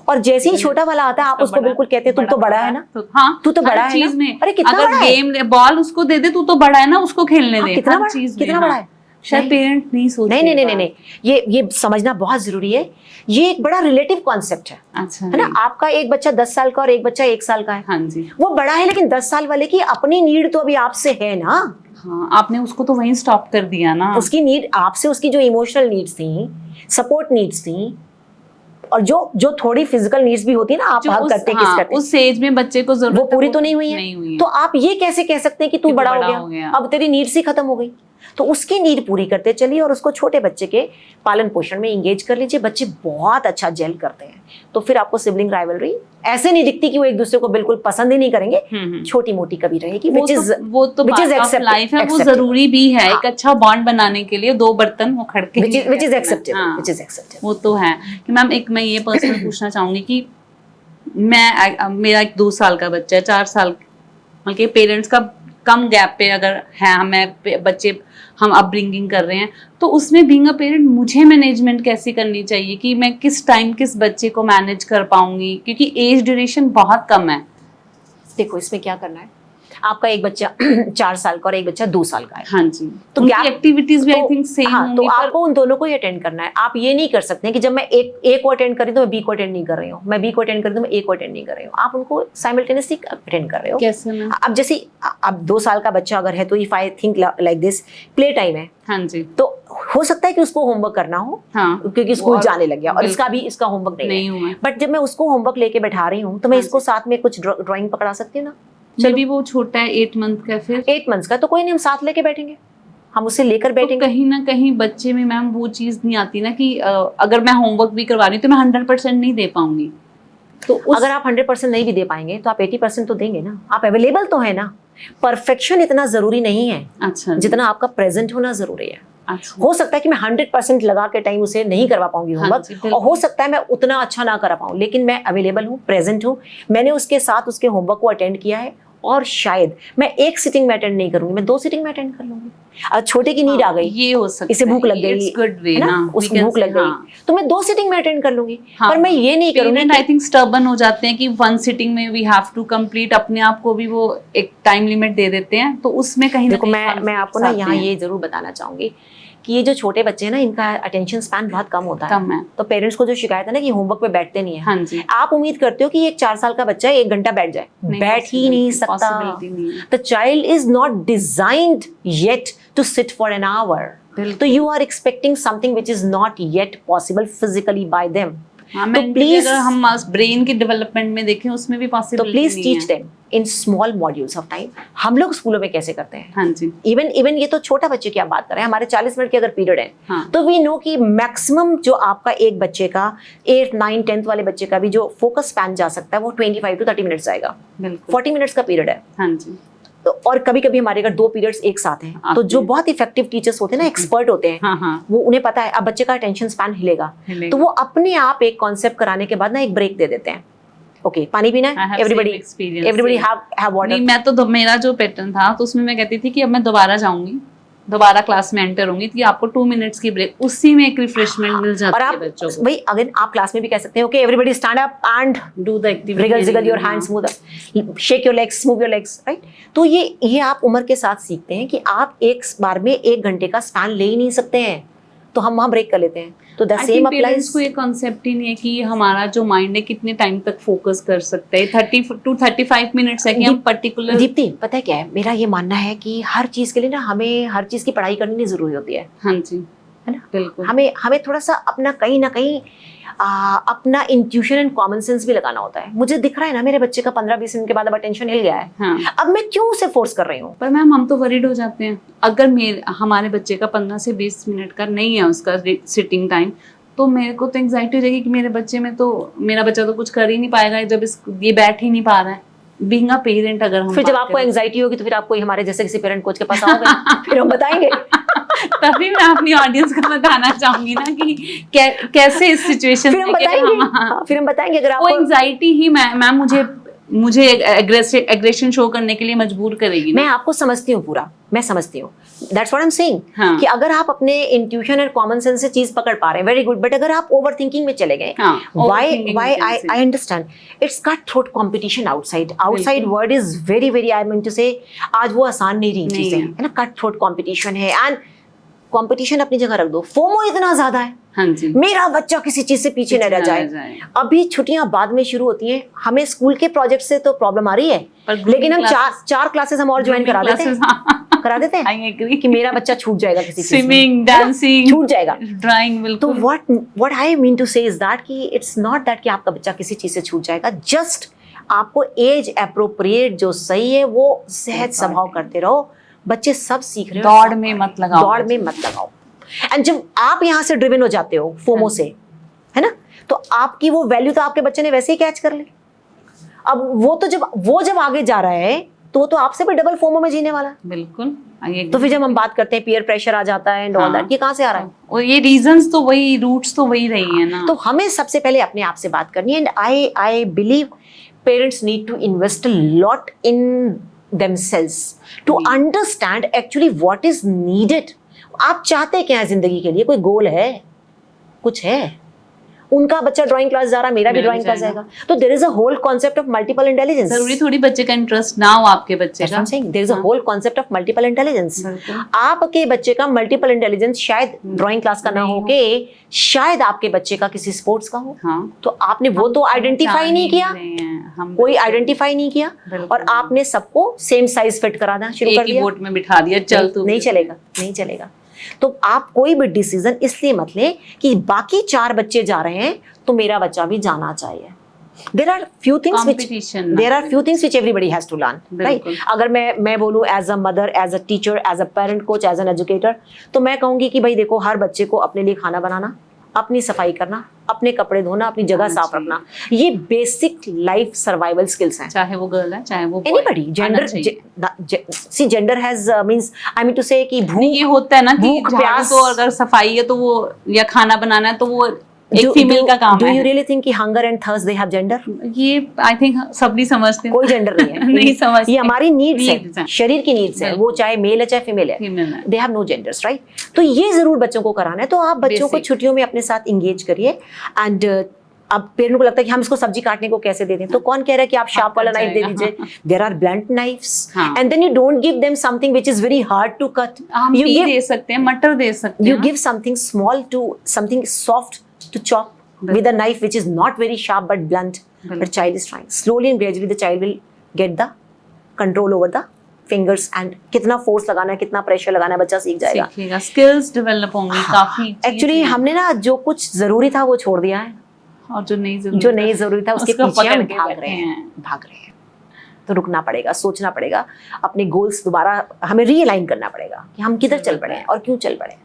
और जैसे ही छोटा वाला आता है आप उसको बिल्कुल कहते हैं तुम तो बड़ा है ना, हाँ, तू तो बड़ा है चीज ना। में। अरे कितना अगर बड़ा है, गेम बॉल उसको दे दे, तू तो बड़ा है ना, उसको खेलने दे। कितना हर बड़ा, चीज में, कितना हाँ। बड़ा है। शायद पेरेंट नहीं सोचते। नहीं, ये समझना बहुत जरूरी है। ये एक बड़ा रिलेटिव कॉन्सेप्ट है, अच्छा है ना। आपका एक बच्चा 10 साल का और एक बच्चा 1 साल का है, हाँ जी। वो बड़ा है, लेकिन 10 साल वाले की अपनी नीड तो अभी आपसे है ना। हाँ, आपने उसको तो वहीं स्टॉप कर दिया ना। उसकी नीड आपसे, उसकी जो इमोशनल नीड्स थी, सपोर्ट नीड्स थी, और जो थोड़ी फिजिकल नीड्स भी होती है ना, आप हग करते किस करते, उस एज में बच्चे को जरूरत वो पूरी तो नहीं हुई है। तो आप ये कैसे कह सकते हैं कि तू बड़ा हो गया, अब तेरी नीड्स ही खत्म हो गई। तो उसकी नीड पूरी करते चलिए, और उसको छोटे बच्चे के पालन पोषण में इंगेज कर लीजिए। बच्चे बहुत अच्छा जेल करते हैं, तो फिर आपको सिबलिंग राइवलरी ऐसे नहीं दिखती कि वो एक दूसरे को बिल्कुल पसंद ही नहीं करेंगे, छोटी मोटी कभी रहेगी, वो तो पार्ट ऑफ लाइफ है, वो जरूरी भी है एक अच्छा बॉन्ड बनाने के लिए। 2 बर्तन वो खड़के, which is acceptable। वो तो है कि मैम, मैं ये पर्सनल पूछना चाहूंगी कि मेरा एक 2 साल का बच्चा है, 4 साल, बल्कि पेरेंट्स का कम गैप पे अगर है, हम अपब्रिंगिंग कर रहे हैं, तो उसमें बीइंग अ पेरेंट मुझे मैनेजमेंट कैसे करनी चाहिए कि मैं किस टाइम किस बच्चे को मैनेज कर पाऊंगी, क्योंकि एज ड्यूरेशन बहुत कम है। देखो इसमें क्या करना है, आपका एक बच्चा 4 साल का और एक बच्चा 2 साल का है, हाँ जी, तो उनकी क्या एक्टिविटीज भी आई थिंक सेम होंगी, तो आपको उन दोनों को ही अटेंड करना है। आप ये नहीं कर सकते कि जब मैं ए को अटेंड करी तो मैं बी को अटेंड नहीं कर रही हूँ, मैं बी को अटेंड करी तो मैं ए को अटेंड नहीं कर रही हूँ। आप उनको साइमल्टेनियसली अटेंड कर रहे हो। कैसे मैं? अब जैसे अब 2 साल का बच्चा अगर है, तो if I think like this, play time है, हाँ जी, तो हो सकता है कि उसको होमवर्क करना हो, हाँ, क्योंकि स्कूल जाने लग गया और इसका होमवर्क नहीं हुआ। बट जब मैं उसको होमवर्क लेके बैठा रही हूँ, तो मैं इसको साथ में कुछ ड्राइंग पकड़ा सकती हूँ ना। चलो भी वो छोटा है 8 मंथ का, फिर 8 मंथ्स का, तो कोई नहीं, हम साथ लेके बैठेंगे, हम उसे लेकर बैठेंगे। तो कहीं ना कहीं बच्चे में मैम वो चीज नहीं आती ना कि अगर मैं होमवर्क भी करवा रही हूँ तो मैं 100% नहीं दे पाऊंगी। तो अगर आप 100% नहीं भी दे पाएंगे तो आप 80% तो देंगे ना। आप अवेलेबल तो है ना। परफेक्शन इतना जरूरी नहीं है, अच्छा, जितना आपका प्रेजेंट होना जरूरी है। अच्छा, हो सकता है कि मैं 100% लगा के टाइम उसे नहीं करवा पाऊंगी होमवर्क, और हो सकता है मैं उतना अच्छा ना करा पाऊं, लेकिन मैं अवेलेबल हूँ, प्रेजेंट हूँ, मैंने उसके साथ उसके होमवर्क को अटेंड किया है, और शायद मैं 1 सिटिंग में अटेंड नहीं करूंगी, मैं 2 सिटिंग में अटेंड कर लूंगी। और छोटे की नीड आ गई, ये हो सकता है, इसे भूख लग गई, गुड वे ना, उसको भूख लग गई, तो मैं 2 सिटिंग में अटेंड कर लूंगी। पर मैं ये नहीं करूंगी। आई थिंक स्टर्बन हो जाते हैं कि 1 सिटिंग में वी हैव टू कंप्लीट, अपने आप को भी वो एक टाइम लिमिट दे देते हैं, तो उसमें कहीं देखो मैं आपको ना यहाँ ये जरूर बताना चाहूंगी कि ये जो छोटे बच्चे हैं ना, इनका अटेंशन स्पैन बहुत कम होता है। तो पेरेंट्स को जो शिकायत है ना कि होमवर्क पे बैठते नहीं है, हाँ जी, आप उम्मीद करते हो कि एक 4 साल का बच्चा 1 घंटा बैठ जाए, बैठ ही नहीं सकता। The child is not designed yet to sit for an hour, तो you are expecting something which is not yet possible physically by them. तो प्लीज अगर हम ब्रेन के डेवलपमेंट में देखें उसमें भी पॉसिबल, तो please teach them in small modules of time. हम लोग स्कूलों में कैसे करते हैं, हाँ जी, इवन ये तो छोटा बच्चे की आप बात कर रहे हैं, हमारे 40 मिनट के अगर पीरियड है, हाँ, तो वी नो कि मैक्सिमम जो आपका एक बच्चे का 8, 9, 10th वाले बच्चे का भी जो फोकस स्पैन जा सकता है वो 25 to 30 मिनट्स आएगा। 40 मिनट्स का पीरियड है, हाँ जी। तो और कभी कभी हमारे अगर 2 पीरियड्स एक साथ हैं, तो जो बहुत इफेक्टिव टीचर्स होते हैं ना, एक्सपर्ट होते हैं, हाँ, वो उन्हें पता है अब बच्चे का अटेंशन स्पैन हिलेगा, तो वो अपने आप एक कॉन्सेप्ट कराने के बाद ना एक ब्रेक दे देते हैं। ओके, पानी पीना है, एवरीबॉडी हैव वाटर। मैं तो मेरा जो पैटर्न था तो उसमें मैं कहती थी कि अब मैं दोबारा जाऊंगी दोबारा क्लास में एंटर होंगी तो आपको 2 मिनट्स की ब्रेक, उसी में एक रिफ्रेशमेंट मिल और जाती है आप बच्चों को। भाई अगर आप क्लास में भी कह सकते हैं, okay everybody stand up and do the activity, wriggle jiggle your hands, move the, shake your legs, move your legs, right? तो ये आप उम्र के साथ सीखते हैं कि आप एक बार में 1 घंटे का स्पैन ले ही नहीं सकते हैं, तो हम वहाँ ब्रेक कर लेते हैं। तो द सेम अप्लाइज। को ये कॉन्सेप्ट ही नहीं है कि हमारा जो माइंड है कितने टाइम तक फोकस कर सकता है। 30 to 35 मिनट्स है कि हम पर्टिकुलर। दीप्ति पता है क्या है, मेरा ये मानना है कि हर चीज के लिए ना हमें हर चीज की पढ़ाई करनी नहीं जरूरी होती है। हाँ जी, है ना, बिल्कुल। हमें थोड़ा सा अपना कहीं ना कहीं अपना इंट्यूशन एंड कॉमन सेंस भी लगाना होता है। मुझे दिख रहा है ना मेरे बच्चे का 15-20 मिनट के बाद अब अटेंशन हिल गया है, हाँ। अब मैं क्यों उसे फोर्स कर रही हूँ? पर मैम हम तो वरीड हो जाते हैं अगर हमारे बच्चे का 15 से 20 मिनट का नहीं है उसका सिटिंग टाइम, तो मेरे को तो एंग्जाइटी हो जाएगी कि मेरे बच्चा तो कुछ कर ही नहीं पाएगा जब ये बैठ ही नहीं पा रहा है। बीइंग अ पेरेंट अगर हम फिर जब आपको एंग्जाइटी होगी तो फिर आप कोई हमारे जैसे किसी पेरेंट कोच के पास आओगे फिर हम बताएंगे। तभी मैं अपनी ऑडियंस को बताना चाहूंगी ना कि कैसे इस सिचुएशन फिर हम बताएंगे अगर आपको एंग्जाइटी ही मैम मुझे एग्रेशन शो करने के लिए मजबूर करेगी। मैं आपको समझती हूँ पूरा, मैं समझती हूँ, that's what I am saying, कि अगर आप अपने इंट्यूशन और कॉमन सेंस से चीज पकड़ पा रहे हैं, वेरी गुड, बट अगर आप ओवर थिंकिंग में चले गए, why I understand it's cut throat competition outside word is very very, I mean to say आज वो आसान नहीं रही चीजें, है ना, कट थ्रोट कंपटीशन है। एंड कंपटीशन अपनी जगह रख दो, फोमो इतना ज्यादा है, हाँ जी, मेरा बच्चा किसी चीज से पीछे न रह जाए। अभी छुट्टियां बाद में शुरू होती हैं, हमें स्कूल के प्रोजेक्ट से तो प्रॉब्लम आ रही है, लेकिन हम चार क्लासेस हम और ज्वाइन करा देते हैं कि मेरा बच्चा छूट जाएगा किसी चीज में, स्विमिंग, डांसिंग, छूट जाएगा, ड्राइंग, बिल्कुल। तो व्हाट आई मीन टू से इज दैट कि इट्स नॉट दैट कि आपका बच्चा किसी चीज से छूट जाएगा, जस्ट आपको एज अप्रोप्रिएट जो सही है वो सहज स्वभाव करते रहो। बच्चे सब सीख रहे हो, दौड़ में मत लगाओ। एंड जब आप यहाँ से ड्रिवन हो जाते हो फोमो से, है ना, तो आपकी वो वैल्यू तो आपके बच्चे ने वैसे ही कैच कर ली। अब वो जब आगे जा रहा है तो वो तो आपसे भी डबल फोमो में जीने वाला है, बिल्कुल। तो फिर जब हम बात करते हैं पीयर प्रेशर आ जाता है एंड ऑल दैट, ये कहाँ से आ रहा है? और ये रीजंस तो वही, रूट्स तो वही रही है ना। तो हमें सबसे पहले अपने आप से बात करनी है, and I believe parents need to invest a lot in themselves to understand actually what is needed। आप चाहते क्या है जिंदगी के लिए? कोई गोल है, कुछ है? उनका बच्चा ड्राइंग क्लास जा रहा है, मेरा भी ड्राइंग क्लास जाएगा, तो there is a whole concept of multiple intelligence. जरूरी थोड़ी बच्चे का इंटरेस्ट ना हो आपके बच्चे का, there is a whole concept of multiple intelligence. आपके बच्चे का मल्टीपल इंटेलिजेंस शायद ड्राइंग क्लास का ना हो के शायद आपके बच्चे का किसी स्पोर्ट्स का हो, तो आपने वो तो आइडेंटिफाई नहीं किया, कोई आइडेंटिफाई नहीं किया, और आपने सबको सेम साइज फिट कराना शुरू कर दिया, बोट में बिठा दिया, चल तू। नहीं चलेगा। तो आप कोई भी डिसीजन इसलिए मत लें कि बाकी 4 बच्चे जा रहे हैं तो मेरा बच्चा भी जाना चाहिए। There are few things which everybody has to learn, right? अगर मैं बोलूँ as a mother, as a teacher, as a parent coach, as an educator, तो मैं कहूँगी कि भाई देखो, हर बच्चे को अपने लिए खाना बनाना, अपनी सफाई करना, अपने कपड़े धोना, अपनी जगह साफ रखना, ये बेसिक लाइफ सर्वाइवल स्किल्स हैं। चाहे वो गर्ल है, चाहे वो anybody, gender has means I mean to say कि ये होता है ना कि प्यास, तो अगर सफाई है तो वो, या खाना बनाना है तो वो एक फीमेल का काम है। Do you really think कि hunger and thirst they have gender? ये I think सब नहीं समझते, कोई जेंडर नहीं है। नहीं समझते, ये हमारी नीड्स है, शरीर की नीड्स है, वो चाहे मेल है चाहे फीमेल है, they have no genders, right? तो ये जरूर बच्चों को कराना है। तो आप बच्चों को छुट्टियों में अपने साथ इंगेज करिए। एंड अब पेरेंट को लगता है कि हम इसको सब्जी काटने को कैसे दे दें, तो कौन कह रहा है कि आप शार्प वाला नाइफ दे दीजिए? There are blunt knives, and then you don't give them something which is very hard to cut. You दे सकते हैं, मटर दे सकते हैं, you give something small to something soft to chop with a knife which is not very sharp but blunt. The child is trying slowly and gradually, the child will get the control over the fingers, and कितना force लगाना है, कितना pressure लगाना है, बच्चा सीख जाएगा, skills develop होंगी काफी। एक्चुअली हमने ना जो कुछ जरूरी था वो छोड़ दिया है, और जो नहीं जरूरी था उसके पीछे हम भाग रहे हैं। तो रुकना पड़ेगा, सोचना पड़ेगा, अपने गोल्स दोबारा हमें रीअलाइन करना पड़ेगा कि हम किधर चल पड़े हैं और क्यों चल पड़े।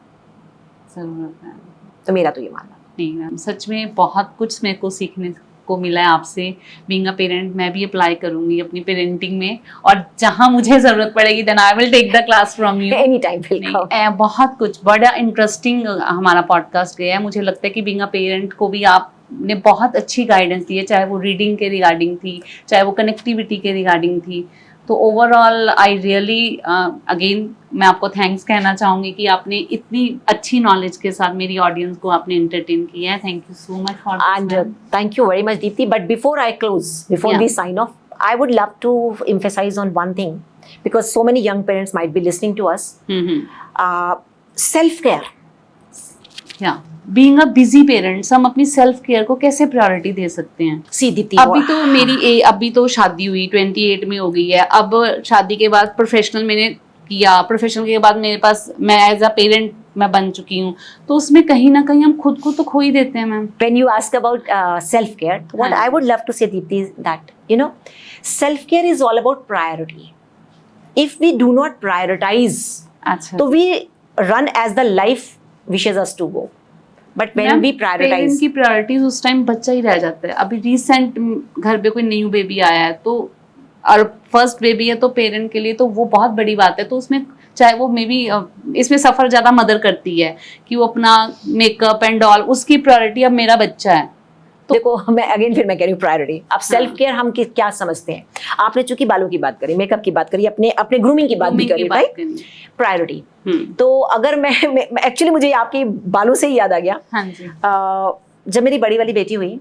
तो मेरा तो ये मानना। नहीं मैम, सच में बहुत कुछ मेरे को सीखने को मिला है आपसे। बीइंग अ पेरेंट मैं भी अप्लाई करूंगी अपनी पेरेंटिंग में, और जहां मुझे जरूरत पड़ेगी then I will take the class from you any time. बहुत कुछ बड़ा इंटरेस्टिंग हमारा पॉडकास्ट गया है। मुझे लगता है कि बीइंग अ पेरेंट को भी आपने बहुत अच्छी गाइडेंस दी है, चाहे वो रीडिंग के रिगार्डिंग थी, चाहे वो कनेक्टिविटी के रिगार्डिंग थी। तो ओवरऑल आई रियली अगेन मैं आपको थैंक्स कहना चाहूंगी कि आपने इतनी अच्छी नॉलेज के साथ मेरी ऑडियंस को आपने एंटरटेन किया है. Thank you so much for And thank you very much, Deepti. But before I close, before Yeah. we sign off, I would love to emphasize on one thing, because so many young parents might be listening to us. Self-care. या being a busy parents हम अपनी self care को कैसे priority दे सकते हैं? See, Deepti. अभी तो शादी हुई 28 में हो गई है. अब शादी के बाद प्रोफेशनल मैंने किया, प्रोफेशनल के बाद मेरे पास मैं एज अ पेरेंट मैं बन चुकी हूँ, तो उसमें कहीं ना कहीं हम खुद को तो खो ही देते हैं ma'am. When you ask about self-care, what हाँ. I would love to say, Deepti, is that, you know, self-care is all about priority. If we do not prioritize, अच्छा, so we run as the life wishes us to go. But when ma'am, we prioritize, parent की priorities उस time बच्चा ही रह जाता है. अभी recent घर पे कोई न्यू बेबी आया है तो और फर्स्ट बेबी है तो पेरेंट के लिए तो वो बहुत बड़ी बात है. तो उसमें चाहे वो मे बी इसमें सफर ज्यादा मदर करती है कि वो अपना मेकअप एंड ऑल, उसकी प्रायोरिटी अब मेरा बच्चा है. तो देखो मैं अगेन फिर मैं कह रही हूँ प्रायोरिटी. अब सेल्फ केयर हम क्या समझते हैं? आपने चूंकि बालों की बात करी, मेकअप की बात करी, अपने अपने ग्रूमिंग की बात भी करी, राइट? प्रायोरिटी. तो अगर मैं एक्चुअली मुझे आपकी बालों से ही याद आ गया. हाँ जी. जब मेरी बड़ी वाली बेटी हुई,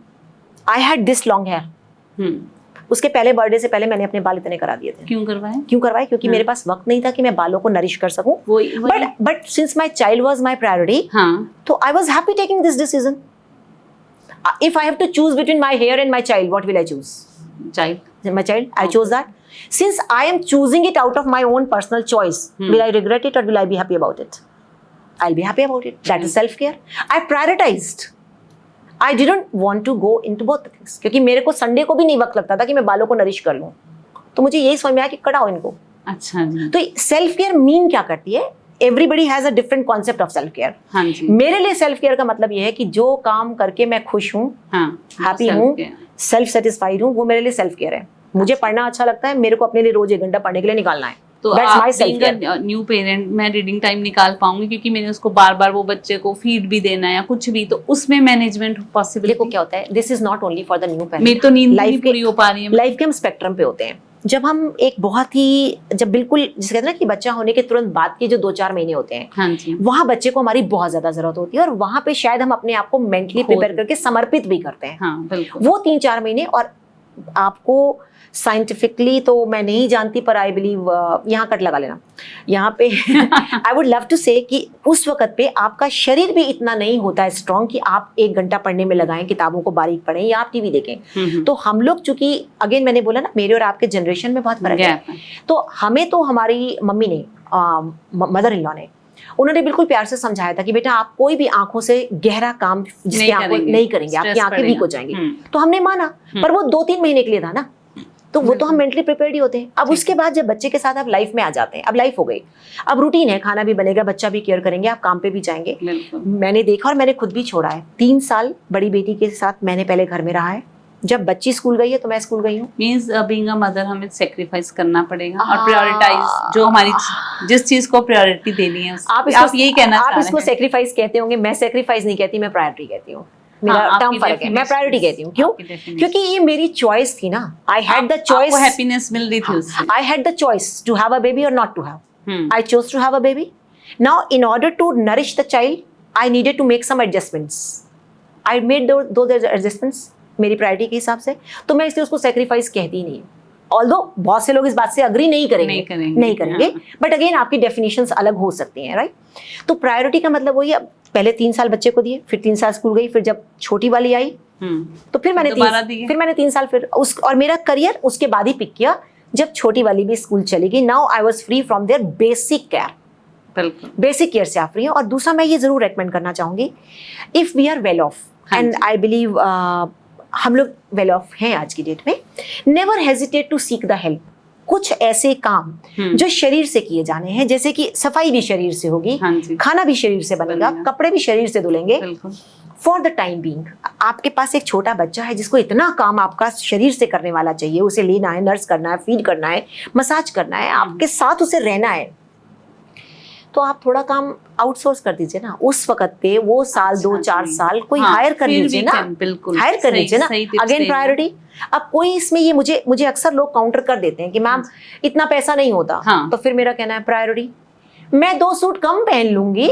I had this long hair. उसके पहले बर्थडे से पहले मैंने अपने बाल इतने करा दिए थे. क्यों करवाए? क्योंकि मेरे पास वक्त नहीं था कि मैं बालों को नरिश कर सकूं. But since my child was my priority, तो I was happy taking this decision. If I have to choose between my hair and my child, what will I choose? My child. I chose that. Since I am choosing it out of my own personal choice, will I regret it or will I be happy about it? I'll be happy about it. That is self-care. I prioritized. I didn't want to go into both the things. क्योंकि मेरे को Sunday को भी नहीं वक्त लगता था कि मैं बालों को नरिश कर लूं. तो मुझे यही समझ में आया कि कटाओ इनको. अच्छा जी. तो सेल्फ केयर मीन क्या करती है? Everybody has a different concept of self care. हाँ जी. मेरे लिए सेल्फ केयर का मतलब ये है कि जो काम करके मैं खुश हूँ, हैप्पी हूँ, सेल्फ सेटिस्फाइड हूँ, वो मेरे लिए सेल्फ केयर है. मुझे पढ़ना अच्छा लगता है, मेरे को अपने लिए रोज 1 घंटा पढ़ने के लिए निकालना है. तो आप बीइंग अ न्यू पेरेंट, मैं रीडिंग टाइम निकाल पाऊंगी क्योंकि मैंने उसको बार बार वो बच्चे को फीड भी देना है या कुछ भी, तो उसमें मैनेजमेंट पॉसिबल. देखो क्या होता है, this is not only for the new parent. मेरी तो नींद नहीं पूरी हो पा रही है. लाइफ के हम स्पेक्ट्रम पे होते हैं. जब हम एक बहुत ही जब बिल्कुल जिसे कहते हैं ना कि बच्चा होने के तुरंत बाद के जो 2-4 महीने होते हैं, हाँ जी, वहाँ बच्चे को हमारी बहुत ज्यादा जरूरत होती है और वहाँ पे शायद हम अपने आप को मेंटली प्रिपेयर करके समर्पित भी करते हैं. हाँ, बिल्कुल. वो 3-4 महीने. और आपको साइंटिफिकली तो मैं नहीं जानती, पर आई बिलीव यहाँ कट लगा लेना यहाँ पे. I would love to say कि उस वक्त पे आपका शरीर भी इतना नहीं होता है स्ट्रॉन्ग कि आप 1 घंटा पढ़ने में लगाएं, किताबों को बारीक पढ़ें या आप टीवी देखें. तो हम लोग चूंकि अगेन मैंने बोला ना, मेरे और आपके जनरेशन में बहुत फर्क है. तो हमें तो हमारी मम्मी ने, मदर इन लॉ ने, उन्होंने बिल्कुल प्यार से समझाया था कि बेटा आप कोई भी आंखों से गहरा काम जिसके आंखों नहीं करेंगे, आपकी आंखें वीक हो जाएंगी. तो हमने माना, पर वो 2-3 महीने के लिए था ना, तो वो तो हम मेंटली प्रिपेयर्ड ही होते हैं. अब उसके बाद जब बच्चे के साथ आप लाइफ में आ जाते हैं, अब लाइफ हो गई, अब रूटीन है, खाना भी बनेगा, बच्चा भी केयर करेंगे, आप काम पे भी जाएंगे. मैंने देखा और मैंने खुद भी छोड़ा है. 3 साल बड़ी बेटी के साथ मैंने पहले घर में रहा है. जब बच्ची स्कूल गई है तो मैं स्कूल गई हूँ. मींस बीइंग अ मदर हमें सेक्रीफाइस करना पड़ेगा और प्रायोरिटाइज जो हमारी जिस चीज को प्रायोरिटी देनी है आप यही कहना आप इसको सेक्रीफाइस कहते होंगे. मैं सेक्रीफाइस नहीं कहती, मैं प्रायोरिटी कहती हूँ. मेरा टर्म फर्क है. मैं प्रायोरिटी कहती हूँ. क्यों? क्योंकि ये मेरी चॉइस थी ना. I had the choice. आपको हैप्पीनेस मिल रही थी उससे. I had the choice to have a baby और not to have. I chose to have a baby. Now in order to nourish the child I needed to make some adjustments. I made दो adjustments मेरी priority के हिसाब से. तो मैं इसलिए उसको सेक्रीफाइस कहती नहीं. ऑल्दो बहुत से लोग इस बात से अग्री नहीं करेंगे. बट अगेन आपकी डेफिनेशंस अलग हो सकती हैं, राइट? तो प्रायोरिटी का मतलब वही, पहले 3 साल बच्चे को दिए, फिर 3 साल स्कूल गई, फिर जब छोटी वाली आई तो फिर मैंने 3 साल फिर उस, और मेरा करियर उसके बाद ही पिक किया जब छोटी वाली भी स्कूल चली गई. Now I was free from their basic care. Basic care से आप फ्री हैं. और दूसरा मैं ये जरूर रेकमेंड करना चाहूंगी, if we are well off, and I believe हम लोग वेल ऑफ हैं आज की डेट में, never hesitate to seek the help. कुछ ऐसे काम जो शरीर से किए जाने हैं, जैसे कि सफाई भी शरीर से होगी, खाना भी शरीर से बनेगा, कपड़े भी शरीर से धुलेंगे. फॉर द टाइम बीइंग आपके पास एक छोटा बच्चा है जिसको इतना काम आपका शरीर से करने वाला चाहिए, उसे लेना है, नर्स करना है, फीड करना है, मसाज करना है, आपके साथ उसे रहना है. तो आप थोड़ा काम आउटसोर्स कर दीजिए ना, उस वक्त पे वो साल अच्छा, 2-4 जी। साल कोई हाँ, हायर कर फिर लीजिए we ना, can, बिल्कुल हायर कर सही- लीजिए ना, सही tips अगेन देंगे। प्रायोरिटी। अब कोई इसमें ये मुझे अक्सर लोग काउंटर कर देते हैं कि मैम इतना पैसा नहीं होता, हाँ। तो फिर मेरा कहना है प्रायोरिटी, मैं 2 सूट कम पहन लूंगी,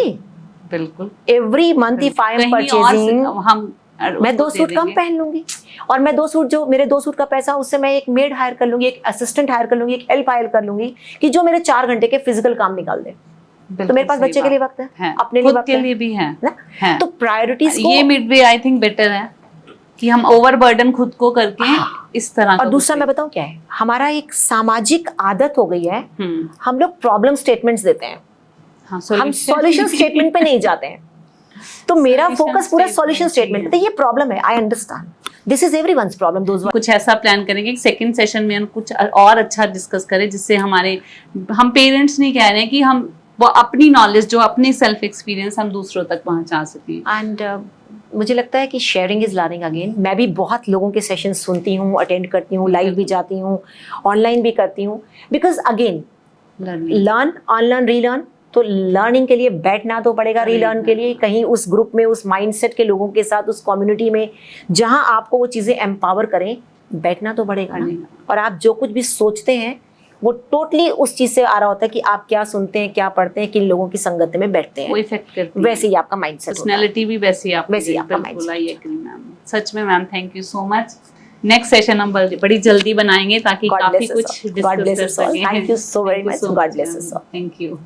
बिल्कुल every month if I am कहीं और से परचेजिंग हम मैं 2 उसको दे सूट कम देंगे। पहन लूंगी, और मैं 2 सूट, जो मेरे 2 सूट का पैसा, उससे मैं एक मेड हायर कर लूंगी, एक असिस्टेंट हायर कर लूंगी, एक हेल्प हायर कर लूंगी कि जो मेरे 4 घंटे के फिजिकल काम निकाल दे। तो बिल्कुल मेरे पास सही बच्चे के लिए वक्त है, है, अपने लिए खुद वक्त के है लिए भी है ना। है। तो प्रायोरिटीज को, ये mid way I think better है कि हम ओवरबर्डन खुद को करके इस तरह और का दूसरा कुछ मैं बताऊं क्या है, हमारा एक सामाजिक आदत हो गई है, हम्म, हम लोग प्रॉब्लम स्टेटमेंट्स देते हैं, हाँ, हम सॉल्यूशन स्टेटमेंट पे नहीं जाते हैं। तो मेरा Solution फोकस पूरा statement सॉल्यूशन स्टेटमेंट पे, तो ये प्रॉब्लम है, I understand, this is everyone's problem, दोस कुछ ऐसा प्लान करेंगे कि सेकंड सेशन में हम कुछ और अच्छा डिस्कस करें, जिससे हम पेरेंट्स नहीं कह रहे हैं कि हम वो अपनी नॉलेज, जो अपनी सेल्फ एक्सपीरियंस हम दूसरों तक पहुंचा सकें। एंड मुझे लगता है कि शेयरिंग इज लर्निंग अगेन। मैं भी बहुत लोगों के सेशन सुनती हूँ, अटेंड करती हूँ, लाइव भी जाती हूँ, ऑनलाइन भी करती हूँ, because again learn, unlearn, relearn. तो लर्निंग के लिए बैठना तो पड़ेगा, रीलर्न के लिए कहीं उस ग्रुप में, उस माइंडसेट के लोगों के साथ, उस कम्युनिटी में जहां आपको वो चीज़ें एम्पावर करें, बैठना तो पड़ेगा ना। और आप जो कुछ भी सोचते हैं वो टोटली उस चीज़ से आ रहा होता है कि आप क्या सुनते हैं, क्या पढ़ते हैं, किन लोगों की संगत में बैठते हैं, वो इफेक्ट करती है। वैसे ही आपका माइंडसेट, पर्सनैलिटी भी वैसी आप वैसे ही आपका बिल्कुल, mindset। I agree ma'am. सच में ma'am, thank you so much. Next session हम बड़ी जल्दी बनाएंगे ताकि God काफी bless us कुछ all. God डिस्कस bless कर us all. सकें। Thank you so very much. God bless us all. Thank you.